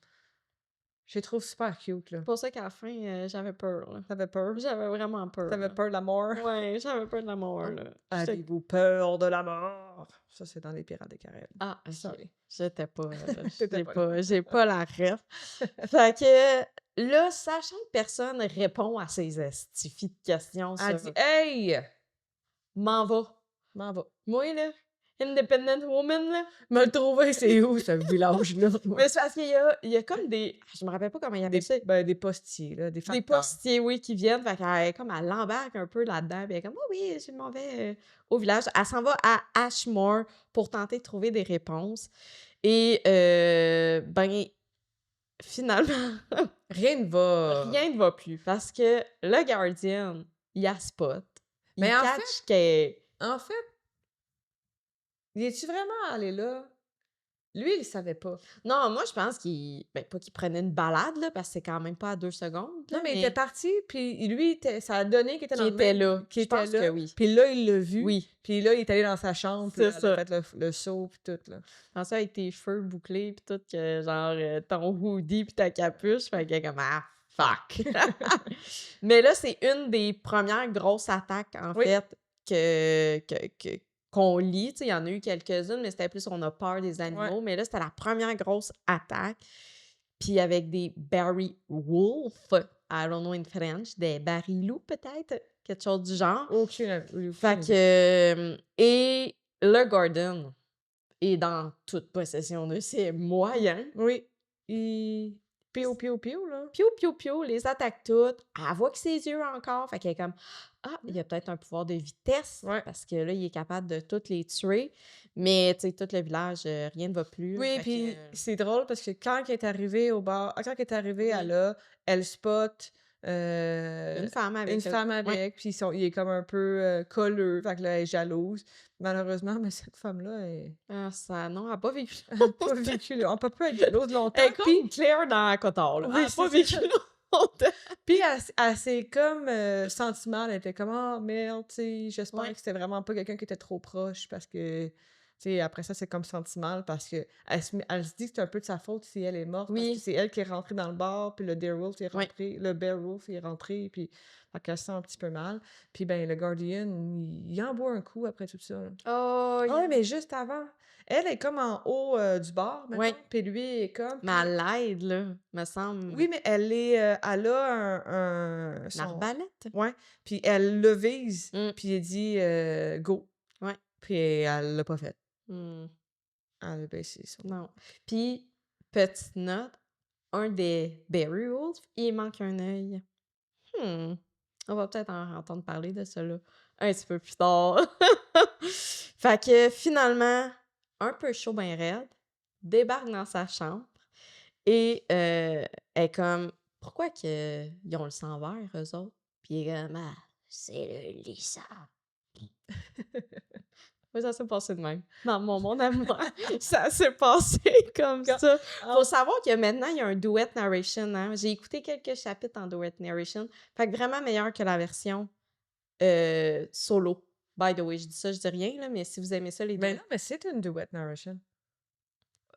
je les trouve super cute, là. C'est pour ça qu'à la fin, j'avais peur, là. Tu peur? J'avais vraiment peur, Tu là. peur de la mort? Ouais, j'avais peur de la mort, Oh. là. J'étais... Avez-vous peur de la mort? Ça, c'est dans Les Pirates des Caraïbes. Ah, OK. Sorry. J'étais pas, Tu pas là. j'ai pas la ref. Fait que là, sachant que personne répond à ces estifis de questions Elle sur dit: «Hey! «M'en va». M'en va. Moi, là, independent woman, là. Me le trouver, c'est où ce village-là, moi?» Mais c'est parce il y a comme des... Je me rappelle pas comment ils appellent ça. Des postiers, là, des Des facteurs. postiers, oui, qui viennent. Fait qu'elle est comme, elle embarque un peu là-dedans. Puis elle est comme, oh oui, je m'en vais au village. Elle s'en va à Ashmore pour tenter de trouver des réponses. Et, ben, finalement, Rien ne va. rien ne va plus parce que le Guardian, il a spot. Il Mais en fait catch qu'elle... en fait, il est-tu vraiment allé là? Lui, il savait pas. Non, moi, je pense qu'il... Ben, pas qu'il prenait une balade, là, parce que c'est quand même pas à 2 secondes, Non, là, mais il était mais parti, puis lui, ça a donné qu'il était qui dans le était même là. qu'il Je était pense là, que oui. puis là, il l'a vu, Oui, puis là, il est allé dans sa chambre, puis c'est là, elle a ça. fait le saut, puis tout, là. Dans ça, avec tes cheveux bouclés, pis tout, que genre ton hoodie pis ta capuche, fait que comme ah fuck. Mais là, c'est une des premières grosses attaques en Oui. fait qu'on lit. Tu sais, il y en a eu quelques-unes, mais c'était plus on a peur des Ouais. animaux. Mais là, c'était la première grosse attaque. Puis avec des Barry Wolf, I don't know in French, des barilous peut-être, quelque chose du genre. Aucune Fait idée. que et le Garden et dans toute possession de ses moyens. Oui. Il pio, pio, pio, là. Piou, piou, piou, les attaque toutes. Elle voit que ses yeux encore. Fait qu'elle est comme, ah, il y a peut-être un pouvoir de vitesse. Ouais. Parce que là, il est capable de toutes les tuer. Mais, tu sais, tout le village, rien ne va plus. Oui, Fait puis que, c'est drôle parce que quand elle est arrivée au bar quand elle est arrivée à oui, là, elle spot, une femme une avec elle. femme Ouais. avec, puis il est comme un peu, colleux, fait que là, elle est jalouse. Malheureusement, mais cette femme-là, Ah, ça, non, elle n'a pas vécu. elle a pas vécu là on peut pas être jalouse longtemps, Elle est puis comme Claire dans Cotard, là. oui, Elle n'a c'est pas ça. vécu longtemps. Puis elle s'est comme, sentie mal, elle était comme: «Ah merde, tu sais, j'espère Ouais. que c'était vraiment pas quelqu'un qui était trop proche» parce que, tu sais, après ça, c'est comme senti mal parce qu'elle se dit que c'est un peu de sa faute si elle est morte parce que Oui, c'est elle qui est rentrée dans le bar, puis oui. le Beowulf est rentré, puis fait qu'elle se sent un petit peu mal. Puis ben, le Guardian, il en boit un coup après tout ça, là. Oh, Ah ouais, mais juste avant, elle est comme en haut, du bar, ouais. mettons, puis lui est comme Mais elle l'aide, là, me semble. oui, mais elle a un Une son arbalète? ouais, puis elle le vise, Mm. puis il dit, «Go», Ouais. puis elle l'a pas fait. Hmm. Elle a baissé son Non. Puis, petite note, un des Beowulf, il manque un œil. Hmm. On va peut-être en entendre parler de cela un petit peu plus tard. Fait que finalement, un peu chaud ben raide, débarque dans sa chambre et elle est comme pourquoi que ils ont le sang vert, eux autres? Puis il est comme ah, c'est le Lisa. Oui, ça s'est passé de même. Dans mon monde à moi, ça s'est passé comme Quand ça. ah Faut savoir que maintenant, il y a un duet narration. Hein. J'ai écouté quelques chapitres en duet narration. Fait que vraiment meilleur que la version solo. By the way, je dis ça, je dis rien, là, mais si vous aimez ça, les mais duets. non, mais c'est une duet narration.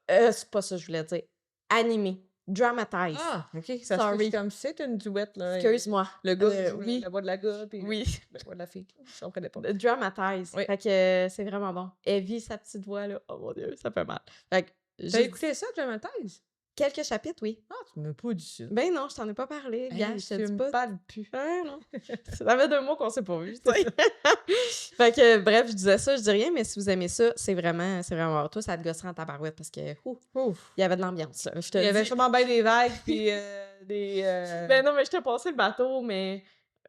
C'est pas ça que je voulais dire. Animé. Dramatize. Ah, OK, ça se Sorry. fait comme c'est une duette, là. Excuse-moi. Le gars joue Oui. la voix de la gars, puis Oui. la voix de la fille. Je comprenais pas. Dramatize. Oui. Fait que c'est vraiment bon. Evie, sa petite voix, là. Oh mon Dieu, ça fait mal. Fait que T'as écouté ça, Dramatize? quelques chapitres, oui. Ah, tu m'as pas dit ça. Ben non, je t'en ai pas parlé. Gars, Hey, je te tu dis me pas. parles plus. Ah non. Ça fait 2 mois qu'on s'est pas vus, tu sais. Fait que, bref, je disais ça, je dis rien, mais si vous aimez ça, c'est vraiment bon. Toi, ça te gosserait en tabarouette parce que, Ouf. il y avait de l'ambiance, là. Je te Il y le avait dis. sûrement bien des vagues, puis des... Ben non, mais je t'ai passé le bateau, mais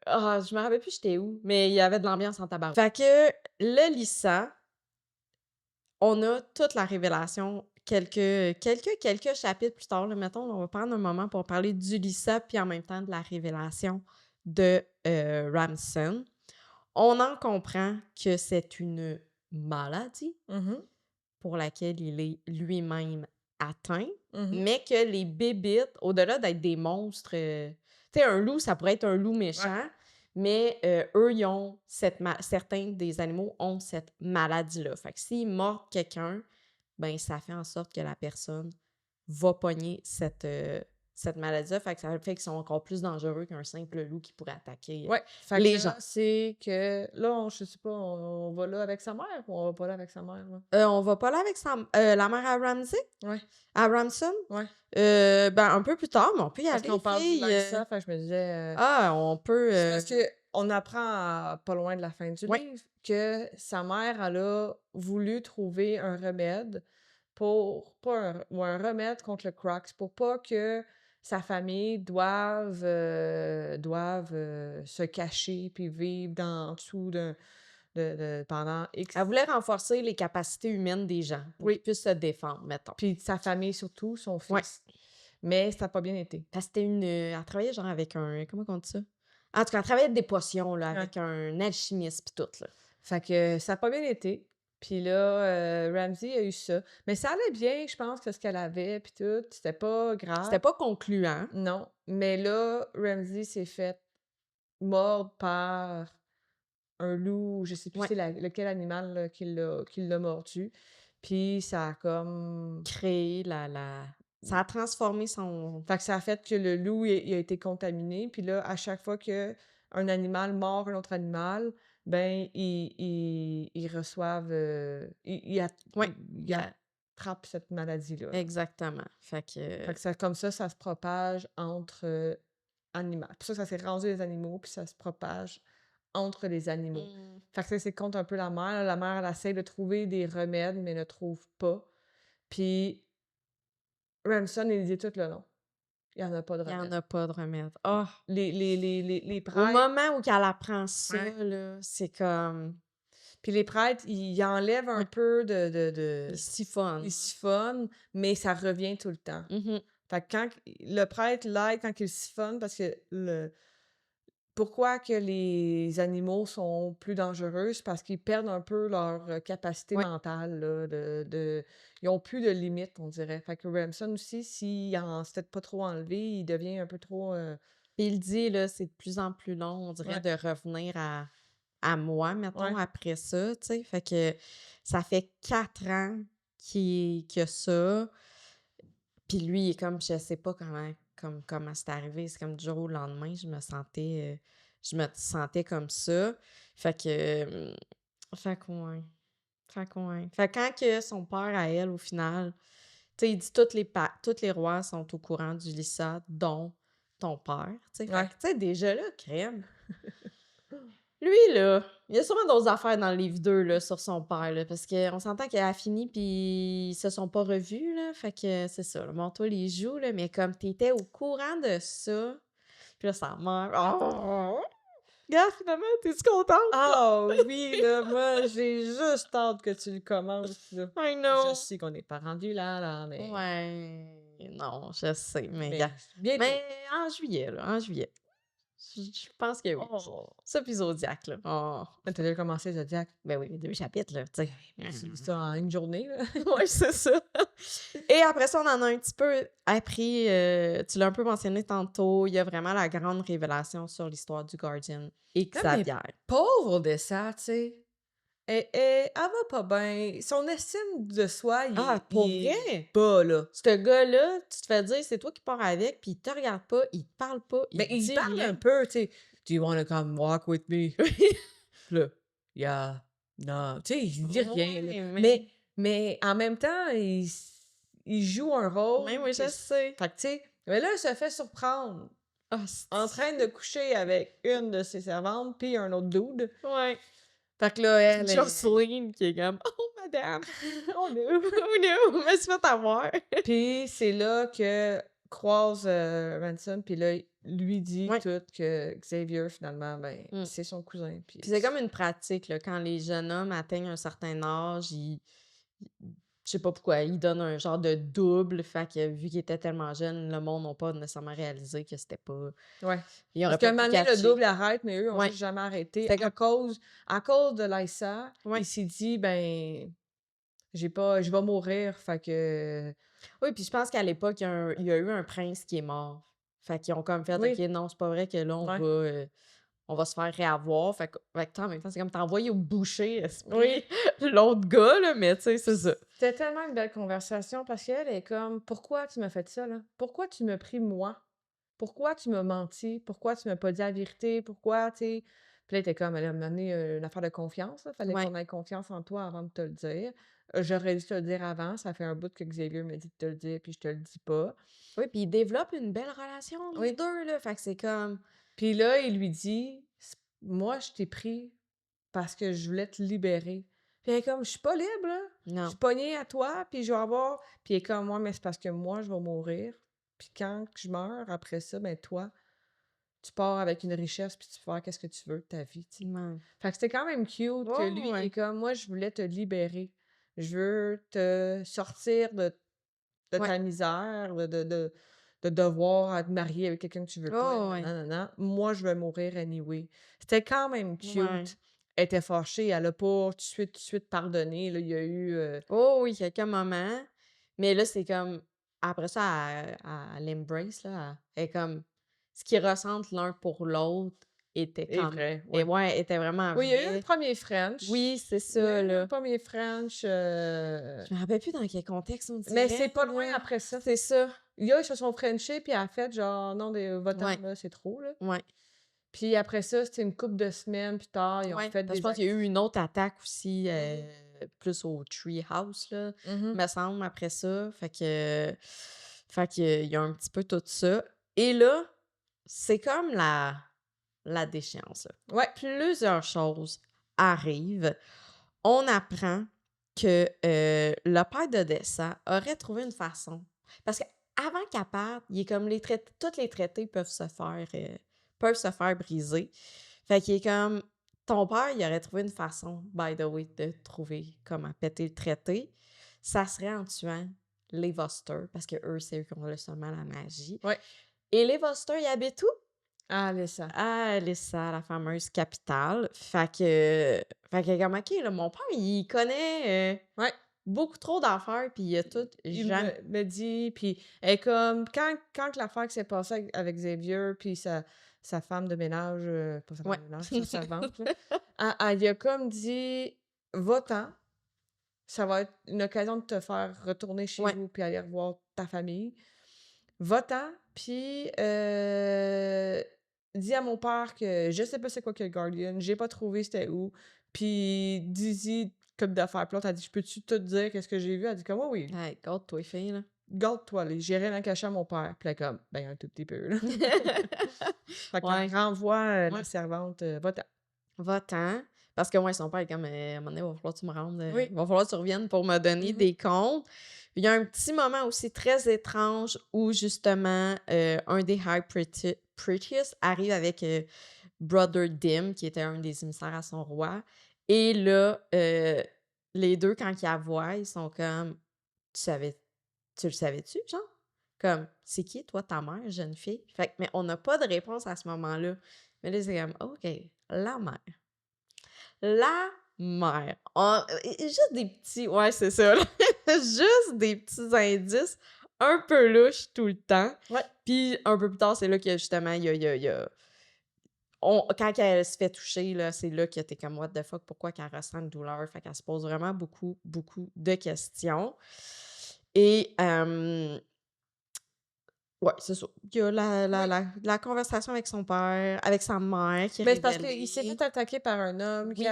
je me rappelle plus j'étais où, mais il y avait de l'ambiance en tabarouette. Fait que, le Lissa, on a toute la révélation quelques chapitres plus tard, là, mettons, on va prendre un moment pour parler du Lissa, puis en même temps de la révélation de Ramson. On en comprend que c'est une maladie Mhm, pour laquelle il est lui-même atteint, mhm. mais que les bébites, au-delà d'être des monstres, tu sais, un loup, ça pourrait être un loup méchant, mais eux, ils ont certains des animaux ont cette maladie-là. Fait que s'ils mordent quelqu'un, ben ça fait en sorte que la personne va pogner cette maladie-là. Fait que ça fait qu'ils sont encore plus dangereux qu'un simple loup qui pourrait attaquer Ouais. Fait les que gens. là, c'est que... Là, je sais pas, on va là avec sa mère ou on va pas là avec sa mère, là? On va pas là avec la mère à Ramsey? Ouais, À Ramson? ouais. Ben, un peu plus tard, mais on peut y Parce aller, qu'on parle du fille. Lisa, fait que je me disais... On peut... C'est parce que on apprend pas loin de la fin du Ouais. livre que sa mère, elle a voulu trouver un remède pour... ou un remède contre le Crocs, pour pas que sa famille doive se cacher puis vivre en dessous pendant X... Elle voulait renforcer les capacités humaines des gens pour Oui. qu'ils puissent se défendre, mettons. Puis sa famille surtout, son fils. Ouais. Mais ça n'a pas bien été. Parce que c'était elle travaillait genre avec un... Comment on dit ça? En tout cas, elle travaillait avec des potions, là, Ouais. avec un alchimiste pis tout, là. Fait que ça n'a pas bien été. Puis là, Ramsey a eu ça. Mais ça allait bien, je pense, que ce qu'elle avait, puis tout. C'était pas grave. C'était pas concluant. Non. Mais là, Ramsey s'est fait mordre par un loup, je sais plus Ouais. c'est lequel animal là, qui l'a mordu. Puis ça a comme... Créé ça a transformé son... Fait que ça a fait que le loup, il a été contaminé. Puis là, à chaque fois qu'un animal mord un autre animal, ben, ils reçoivent... ils Ouais. attrapent cette maladie-là. Exactement. Fait Fait que comme ça se propage entre animaux. Puis ça s'est rendu les animaux, puis ça se propage entre les animaux. Fait que ça, c'est contre un peu la mère. La mère, elle essaie de trouver des remèdes, mais ne trouve pas. Puis Ramson, il dit tout le long. Il n'y en a pas de Il y en remède. a pas de remède. Ah! Les Au prêtres... moment où elle apprend ça, Ouais. là, c'est comme... Puis les prêtres, ils enlèvent un Ouais. peu de... Ils siphonnent. Ils siphonnent, mais ça revient tout le temps. Mhm. Fait que quand le prêtre l'aide quand il siphonne, parce que pourquoi que les animaux sont plus dangereux, c'est parce qu'ils perdent un peu leur capacité Ouais. mentale, là, ils ont plus de limites, on dirait. Fait que Ramson aussi, s'il en s'était pas trop enlevé, il devient un peu trop... Puis il dit, là, c'est de plus en plus long, on dirait, Ouais. de revenir à moi, mettons, Ouais. après ça, tu sais. Fait que ça fait 4 ans qu'il a ça. Puis lui, il est comme, je sais pas comment c'est arrivé. C'est comme du jour au lendemain, je me sentais comme ça. Fait que, fait que ouais. Fait que ouais. Fait que quand que son père à elle, au final, tu sais, il dit tous les rois sont au courant du Lissa, dont ton père, tu sais. Fait Ouais. que, tu sais, déjà là, crème. Lui, là, il y a sûrement d'autres affaires dans le livre 2, là, sur son père, là, parce qu'on s'entend qu'elle a fini, puis ils se sont pas revus, là, fait que c'est ça, là, bon, toi, les joues, là, mais comme t'étais au courant de ça, puis là, sa mère... Oh! Regarde, finalement, t'es-tu contente? Ah oui, là, moi, j'ai juste hâte que tu le commences, là. I know! Je sais qu'on n'est pas rendu là, mais... Ouais, non, je sais, mais... Mais regarde. bientôt. Mais en juillet, là, en juillet. Je pense que oui. Oh. Ça, puis Zodiac, là. Oh. T'as déjà commencé Zodiac. Ben oui, 2 chapitres, là, tu sais. C'est ça en une journée, là. Ouais, c'est ça. Et après ça, on en a un petit peu appris, tu l'as un peu mentionné tantôt, il y a vraiment la grande révélation sur l'histoire du Guardian et mais- Xavier. Pauvre de ça, tu sais. elle va pas bien. Son estime de soi, Ah, pour il est vrai? bas, là. Ce gars-là, tu te fais dire: «C'est toi qui pars avec», puis il te regarde pas, il te parle pas, Mais il te il dit parle un rien. peu, tu sais: «Do you wanna come walk with me?» Puis là, «Yeah, non», tu sais, il dit rien, là. Ouais, mais Mais en même temps, il joue un rôle oui, que je sais. fait que, tu sais, mais là, il se fait surprendre en Hostie. train de coucher avec une de ses servantes puis un autre dude. Ouais. Fait que là, elle est Jocelyne qui est comme: «Oh madame, «Oh no!» oh no, je me suis fait avoir». Puis c'est là que croise, Ransom, puis là, lui dit Ouais. tout que Xavier, finalement, ben, Mmh. c'est son cousin, puis Puis c'est comme une pratique, là, quand les jeunes hommes atteignent un certain âge, je sais pas pourquoi, ils donnent un genre de double, fait que vu qu'ils étaient tellement jeunes, le monde n'a pas nécessairement réalisé que c'était pas ouais. ils Parce auraient qu'à pas un pu moment donné, le catcher. double arrête, mais eux ont Ouais, juste jamais arrêté c'était comme à cause de Lysa, ouais. il s'est dit: «Ben, je vais mourir, fait que» Oui, puis je pense qu'à l'époque, il y a eu un prince qui est mort. Fait qu'ils ont comme fait: «OK, oui, non, c'est pas vrai que là, ouais, on va se faire réavoir». Fait que toi, en même temps, c'est comme t'as envoyé au boucher, oui. esprit, l'autre gars, là, mais tu sais, c'est ça. C'était tellement une belle conversation parce qu'elle est comme: «Pourquoi tu m'as fait ça, là? Pourquoi tu m'as pris moi? Pourquoi tu m'as menti? Pourquoi tu m'as pas dit la vérité? Pourquoi?» tu sais? Puis là, elle était comme: «Elle a mené, une affaire de confiance, là, fallait Ouais. qu'on ait confiance en toi avant de te le dire. J'aurais dû te le dire avant, ça fait un bout que Xavier m'a dit de te le dire, puis je te le dis pas». Oui, puis ils développent une belle relation, les Oui. 2 là. Fait que c'est comme Puis là, il lui dit: Moi, je t'ai pris parce que je voulais te libérer». Puis elle est comme: «Je suis pas libre, là. Je suis non. pognée à toi, puis je vais avoir» puis elle est comme: «Ouais, mais c'est parce que moi, je vais mourir. Puis quand je meurs, après ça, ben toi, tu pars avec une richesse, puis tu peux faire qu'est-ce que tu veux de ta vie», tu sais. Ouais. Fait que c'était quand même cute que Ouais, lui, il est ouais. comme: «Moi, je voulais te libérer. Je veux te sortir de Ouais. ta misère, de devoir être marié avec quelqu'un que tu veux pas, Oh, ouais. nanana. Moi, je vais mourir anyway». C'était quand même Ouais. cute. Elle était fâchée, elle a pas tout de suite pardonné, là, il y a eu, Oh oui, quelques moments, mais là, c'est comme après ça, elle l'embrace, là, elle est comme ce qu'ils ressentent l'un pour l'autre était est comme vrai, et ouais. ouais, était vraiment Oui, il y a eu un vrai. premier French. Oui, c'est Il y a ça, eu un là. premier French, Je me rappelle plus dans quel contexte on mais dirait, c'est pas loin là. après ça. C'est ça. Ils se sont frenchés, puis elle a fait genre: «Non, va-t'en, Ouais, là, c'est trop, là». ouais, Puis après ça, c'était une couple de semaines plus tard, ils ont ouais. fait Parce que des je pense qu'il y a eu une autre attaque aussi, mmh plus au Tree House, là, mh. me semble, après ça. Fait que il y a un petit peu tout ça et là, c'est comme la déchéance, là. Ouais. Plusieurs choses arrivent. On apprend que, le père d'Odessa aurait trouvé une façon parce qu'avant qu'elle parte, il est comme les traités tous les traités peuvent se faire briser. Fait qu'il est comme ton père, il aurait trouvé une façon, by the way, de trouver comment péter le traité. Ça serait en tuant les Voster parce qu'eux, c'est eux qui ont seulement la magie Ouais. et les Voster, ils habitent où? Ah, Alessa. À Alessa, la fameuse capitale. Fait que comme, OK, là, mon père, il connaît, Ouais. beaucoup trop d'affaires, puis il a tout Il jamais me dit, puis elle est comme quand l'affaire qui s'est passée avec Xavier, puis sa femme de ménage, pas sa femme ouais. de ménage, sa servante, là, elle lui a comme dit: «Va-t'en, ça va être une occasion de te faire retourner chez Ouais, vous puis aller revoir ta famille. Va-t'en, puis, dis à mon père que je sais pas c'est quoi que le Guardian, j'ai pas trouvé c'était où, puis dis-y comme d'affaires». Puis l'autre, elle dit: «Je peux-tu tout dire qu'est-ce que j'ai vu?» Elle dit comme: «Oui, oui, hey, garde-toi, fille, là. garde-toi, là, j'ai rien à cacher à mon père». Puis elle est comme: «Ben, un tout petit peu, là». Fait qu'elle Ouais, renvoie, la ouais. servante, «Va-t'en». Va-t'en. Parce que, ouais, son père est comme, à un moment donné, il va falloir que tu me rendes, Oui. il va falloir que tu reviennes pour me donner Mmh. des comptes. Il y a un petit moment aussi très étrange où, justement, un des High Prettiest arrive avec, Brother Dim, qui était un des émissaires à son roi. Et là, les 2 quand ils la voient, ils sont comme: «Tu savais tu le savais-tu, genre?» Comme: «C'est qui, toi, ta mère, jeune fille?» Fait que mais on n'a pas de réponse à ce moment-là. Mais là, c'est comme: «OK, la mère». La mère. Juste des petits ouais, c'est ça, là. Juste des petits indices un peu louches tout le temps. Ouais. Puis un peu plus tard, c'est là que justement, il y a quand elle se fait toucher, là, c'est là que t'es comme what the fuck, pourquoi qu'elle ressent une douleur? Fait qu'elle se pose vraiment beaucoup, beaucoup de questions. Et ouais, c'est ça. Il y a Oui. la conversation avec son père, avec sa mère qui est Mais c'est parce qu'il s'est révélée. fait attaquer par un homme Oui,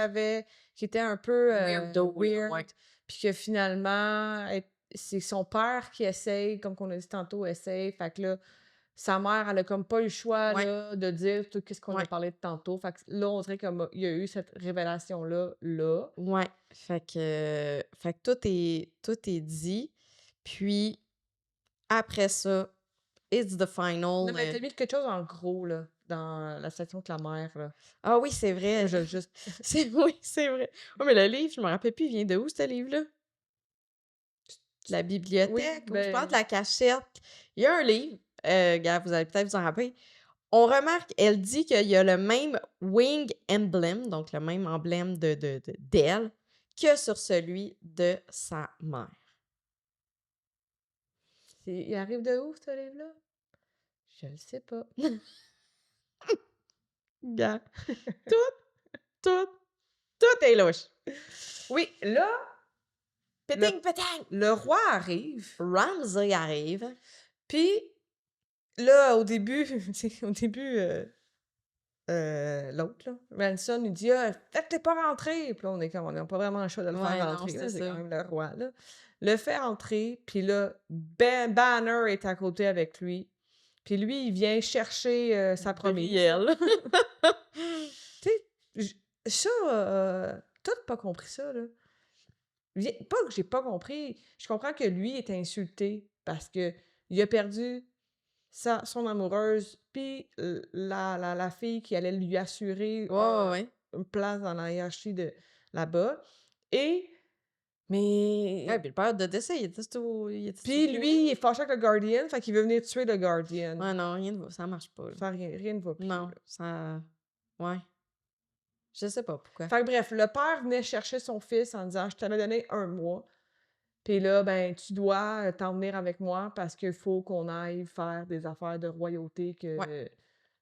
qui était un peu, weirdo, là, ouais. weird, puis que finalement, c'est son père qui essaye, comme qu'on a dit tantôt, essaye. Fait que là, sa mère, elle a comme pas eu le choix, Ouais, là, de dire tout ce qu'on a ouais, parlé de tantôt. Fait que là, on dirait qu'il y a eu cette révélation-là, là. ouais. Fait que tout est dit. Puis après ça, it's the final. Non, mais tu as mis quelque chose en gros, là, dans la section de la mère, là. Ah oui, c'est Moi, vrai. je juste Oui, c'est vrai. Oh, mais le livre, je me rappelle plus, il vient de où ce livre-là? De la oui, bibliothèque ou je pense de ben la cachette. Il y a un livre, regarde, vous allez peut-être vous en rappeler. On remarque, elle dit qu'il y a le même wing emblem, donc le même emblème d'elle, que sur celui de sa mère. il arrive de où, ce livre-là? Je le sais pas. Regarde, tout, tout, tout est louche. Oui, là, le Péting, pétang! le roi arrive, Ramsay arrive. puis là, au début, l'autre, là, Ransom, il dit: «Ah, faites-les pas rentrer!» Puis là, on est comme, on n'a pas vraiment le choix de le faire Ouais, non, rentrer, c'est là, c'est quand ça. même le roi, là. Le fait entrer, puis là, Banner est à côté avec lui. Puis lui, il vient chercher, sa promise, là. Brielle. Tu sais, j ça, toi, pas compris ça, là. Pas que j'ai pas compris, je comprends que lui est insulté parce que il a perdu son amoureuse, puis la fille qui allait lui assurer Ouais, ouais, ouais. une place dans la hiérarchie de là-bas et Ouais, mais puis le père d'Odessa, il était-tu au puis courant? lui, il est fâché avec le Guardian, fait qu'il veut venir tuer le Guardian. Ouais, non, rien ne va, ça marche pas, là. Rien ne va plus, Non, là. ça ouais, je sais pas pourquoi. Fait que bref, le père venait chercher son fils en disant: «Je t'avais donné 1 mois, puis là, ben, tu dois, t'en venir avec moi parce qu'il faut qu'on aille faire des affaires de royauté Ouais, que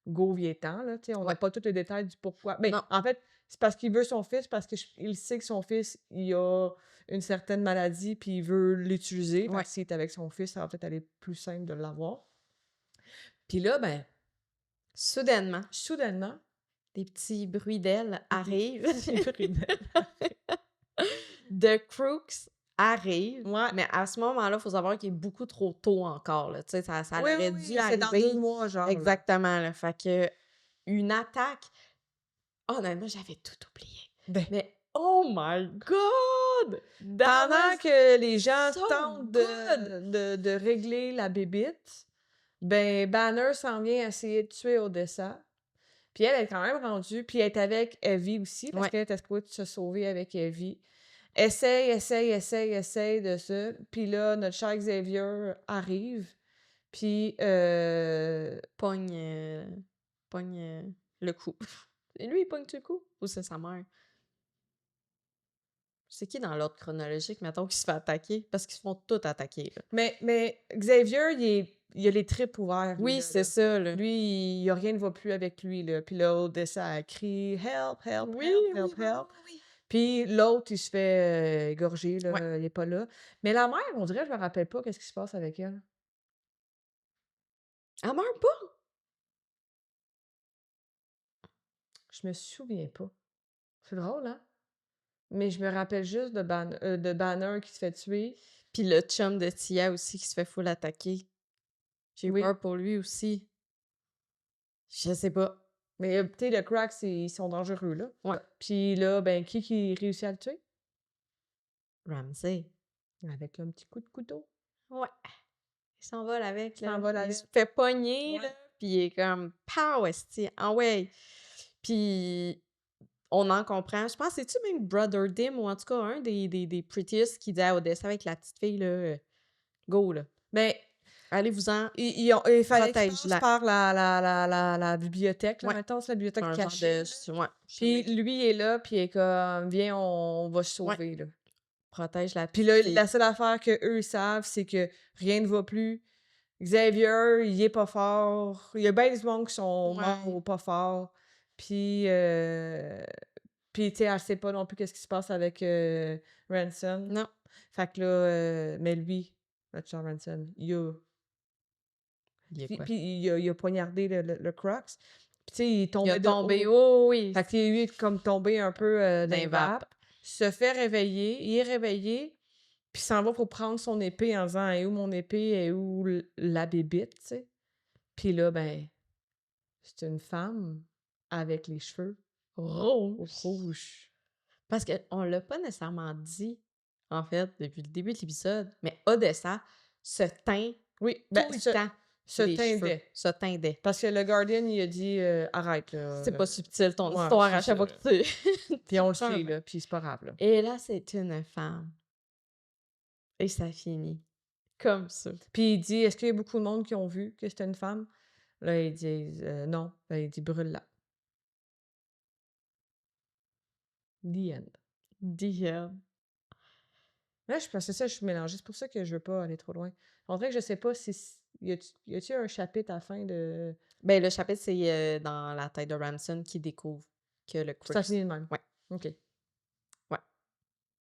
go viens-t'en», là, tu sais, on n'a ouais. pas tous les détails du pourquoi. Mais Non, en fait, c'est parce qu'il veut son fils, parce que il sait que son fils, il a une certaine maladie, puis il veut l'utiliser. Fait ouais. que s'il est avec son fils, ça va peut-être aller plus simple de l'avoir. Puis là, ben, Soudainement, soudainement, des petits bruits d'ailes des arrivent. petits bruits d'aile. The Crooks arrive, Ouais. mais à ce moment-là, il faut savoir qu'il est beaucoup trop tôt encore, là, tu sais, ça Oui, oui, aurait dû oui, c'est dans 2 arriver mois, genre, là. exactement, là. Fait que une attaque honnêtement, j'avais tout oublié. Ben, Mais oh my god! That pendant was que les gens so tentent good! de régler la bébite, ben, Banner s'en vient essayer de tuer Odessa. Puis elle est quand même rendue, puis elle est avec Evie aussi, parce Ouais, qu'elle était supposée se sauver avec Evie. Essaye de ça. Puis là, notre cher Xavier arrive, puis pogne, pogne, le coup. Et lui, il pogne-tu le coup? Ou c'est sa mère? C'est qui dans l'ordre chronologique, mettons, qui se fait attaquer? Parce qu'ils se font tous attaquer, là. mais Xavier, il a les tripes ouvertes, lui, Oui, là, c'est là. ça, là. Lui, il y a rien ne va plus avec lui, là. Puis là, Odessa, elle crie: «Help, help, Oui, help, oui, help, oui, help». oui, oui. Puis l'autre, il se fait, égorger, Ouais. là, il est pas là. Mais la mère, on dirait, je me rappelle pas qu'est-ce qui se passe avec elle. Elle meurt pas? Je me souviens pas. C'est drôle, hein? Mais je me rappelle juste de Banner qui se fait tuer. Puis le chum de Tia aussi qui se fait full attaquer. J'ai eu Oui, peur pour lui aussi. Je sais pas. mais tu sais, le crack, ils sont dangereux, là. Ouais. Puis là, ben, qui réussit à le tuer? Ramsay. Avec un petit coup de couteau. Ouais. Il s'envole avec, Il là. s'envole Il se avec. fait pogner, Ouais. là. Puis il est comme, pow, esti. Ah ouais. Puis on en comprend. Je pense, c'est-tu même Brother Dim ou en tout cas un des Prettiest qui dit à Odessa avec la petite fille, là, go, là. Mais Allez-vous-en, il fallait qu'ils passent protège-la. par la bibliothèque, là, Ouais. mettons, c'est la C'est bibliothèque un genre cachée, de. là. Ouais. Puis lui, il est là, puis il est comme: «Viens, on va se Ouais. sauver, là». Protège la Puis petite là, fille. la seule affaire qu'eux, ils savent, c'est que rien ne va plus. Xavier, il est pas fort. Il y a bien du monde qui sont morts Ouais. ou pas forts. Puis tu sais, elle sait pas non plus qu'est-ce qui se passe avec, Ransom. Non. Fait que là, mais lui, notre cher Ransom, Il y a puis quoi? puis il a poignardé le Crocs. Puis tu sais, il est Il a tombé de tombé, haut. oui, Fait qu'il est comme tombé un peu, dans les d'un vape. vapes, se fait réveiller, il est réveillé, puis s'en va pour prendre son épée en disant: «Elle est où mon épée? Elle est où la bébite?» tu sais? Puis là, ben, c'est une femme avec les cheveux Rouge. rouges. Parce qu'on l'a pas nécessairement dit, en fait, depuis le début de l'épisode, mais Odessa se teint Oui, tout ben, le se temps se les cheveux. teindait. Se teindait. Parce que le Guardian, il a dit, «Arrête là, C'est pas subtil ton ouais, histoire c'est à chaque ça, fois que tu puis on le prends un sait, bain. là, puis c'est pas grave, là». Et là, c'est une femme. Et ça finit comme ça. Puis il dit: «Est-ce qu'il y a beaucoup de monde qui ont vu que c'était une femme?» Là, ils disent: Non». Ben, il dit: «Brûle-la». The end. The end. Là, c'est ça, je suis mélangée. C'est pour ça que je veux pas aller trop loin. On dirait que je sais pas si y a-tu un chapitre à la fin de Ben, le chapitre, c'est dans la tête de Ramson qui découvre que le ça Crux. finit de même? Ouais. OK. Ouais.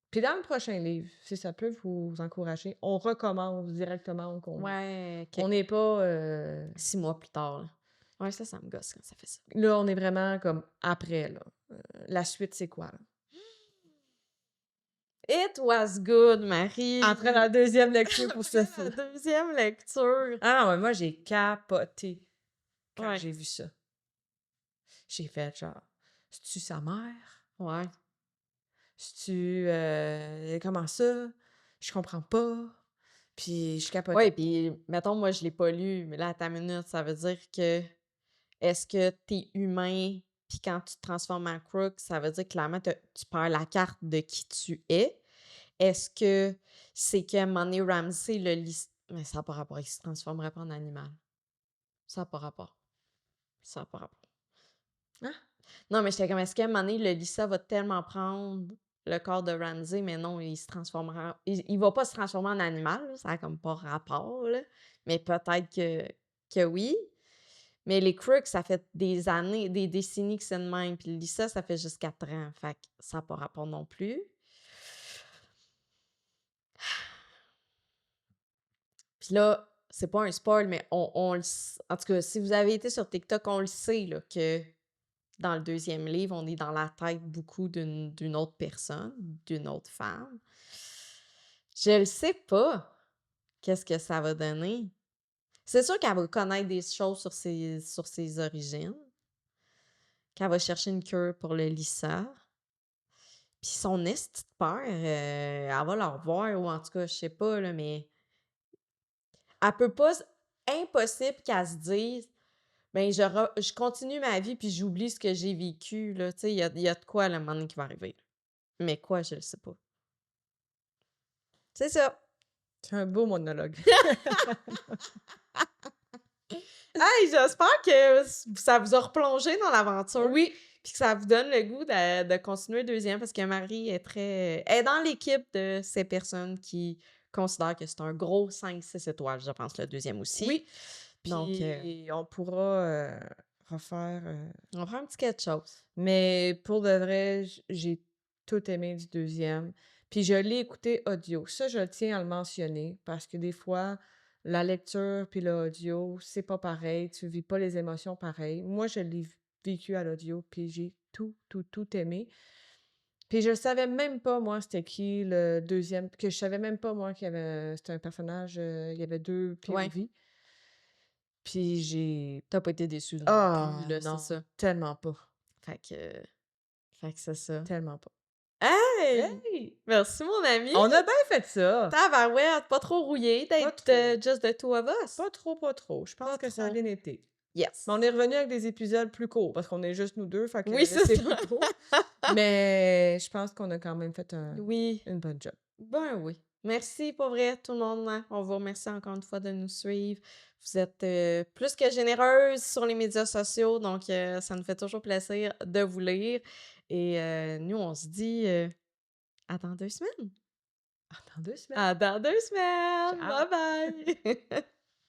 Puis dans le prochain livre, si ça peut vous encourager, on recommence directement au combat. Ouais, On n'est pas, 6 mois plus tard, là. Ouais, ça me gosse quand ça fait ça. là, on est vraiment comme après, là. La suite, c'est quoi, là? It was good, Marie! Après la deuxième lecture pour ce Après la deuxième lecture. Ah non, mais moi, j'ai capoté quand Ouais. j'ai vu ça. J'ai fait genre: «C'est-tu sa mère? Ouais. C'est-tu, comment ça? Je comprends pas». Puis je capotais. Ouais, puis mettons, moi, je l'ai pas lu, mais là, à ta minute, ça veut dire que est-ce que t'es humain, puis quand tu te transformes en crook, ça veut dire que clairement, tu perds la carte de qui tu es? Est-ce que c'est qu'à un moment donné, Ramsay le lit... Mais ça n'a pas rapport, il se transformerait pas en animal. Ça n'a pas rapport. Ça n'a pas rapport. Hein? Non, mais j'étais comme, est-ce qu'à un moment donné, le Lisa va tellement prendre le corps de Ramsay, mais non, il se transformera... Il va pas se transformer en animal, là, ça n'a comme pas rapport, là. Mais peut-être que oui. Mais les Crooks, ça fait des années, des décennies que c'est de même. Puis Lisa, ça fait juste 4 ans. Fait que ça n'a pas rapport non plus. Puis là, c'est pas un spoil, mais on le s- en tout cas, si vous avez été sur TikTok, on le sait là, que dans le deuxième livre, on est dans la tête beaucoup d'une autre personne, d'une autre femme. Je le sais pas qu'est-ce que ça va donner. C'est sûr qu'elle va connaître des choses sur ses origines, qu'elle va chercher une cure pour le Lisa. Puis son esti de père, elle va la revoir, ou en tout cas, je sais pas, là, mais elle peut pas... Impossible qu'elle se dise, ben, je continue ma vie puis j'oublie ce que j'ai vécu, là. Tu sais, il y a de quoi, le moment donné, qui va arriver. Mais quoi, je le sais pas. C'est ça. C'est un beau monologue. Hey, j'espère que ça vous a replongé dans l'aventure. Oui. Puis que ça vous donne le goût de continuer le deuxième, parce que Marie est dans l'équipe de ces personnes qui considèrent que c'est un gros 5-6 étoiles, je pense, le deuxième aussi. Oui. Donc, Puis on pourra, refaire, on prend un petit quelque chose. mais pour de vrai, j'ai tout aimé du deuxième. Puis je l'ai écouté audio. Ça, je tiens à le mentionner parce que des fois, la lecture puis l'audio, c'est pas pareil. Tu vis pas les émotions pareil. Moi, je l'ai vécu à l'audio, puis j'ai tout, tout, tout aimé. Puis je savais même pas, moi, c'était qui le deuxième, que je savais même pas, moi, qu'il y avait, c'était un personnage, il y avait deux Ouais. POV. Puis j'ai... T'as pas été déçu non Ah plus, là, c'est non, ça. tellement pas, Fait que c'est ça. tellement pas. Hey! Hey! Merci, mon ami! On a bien fait ça! Tabarouette, pas trop rouillé Pas d'être trop. just the two of us. Pas trop, pas trop. Je pense Pas que ça a trop. bien été. Yes. Mais on est revenu avec des épisodes plus courts parce qu'on est juste nous deux, fait que Oui, c'est plus ça. trop. Mais je pense qu'on a quand même fait Oui. une bonne job. Ben oui. Merci pour vrai, tout le monde, hein. On vous remercie encore une fois de nous suivre. Vous êtes plus que généreuse sur les médias sociaux, donc ça nous fait toujours plaisir de vous lire. Et nous, on se dit à dans 2 semaines. À dans 2 semaines. À dans 2 semaines! Ciao! Bye bye!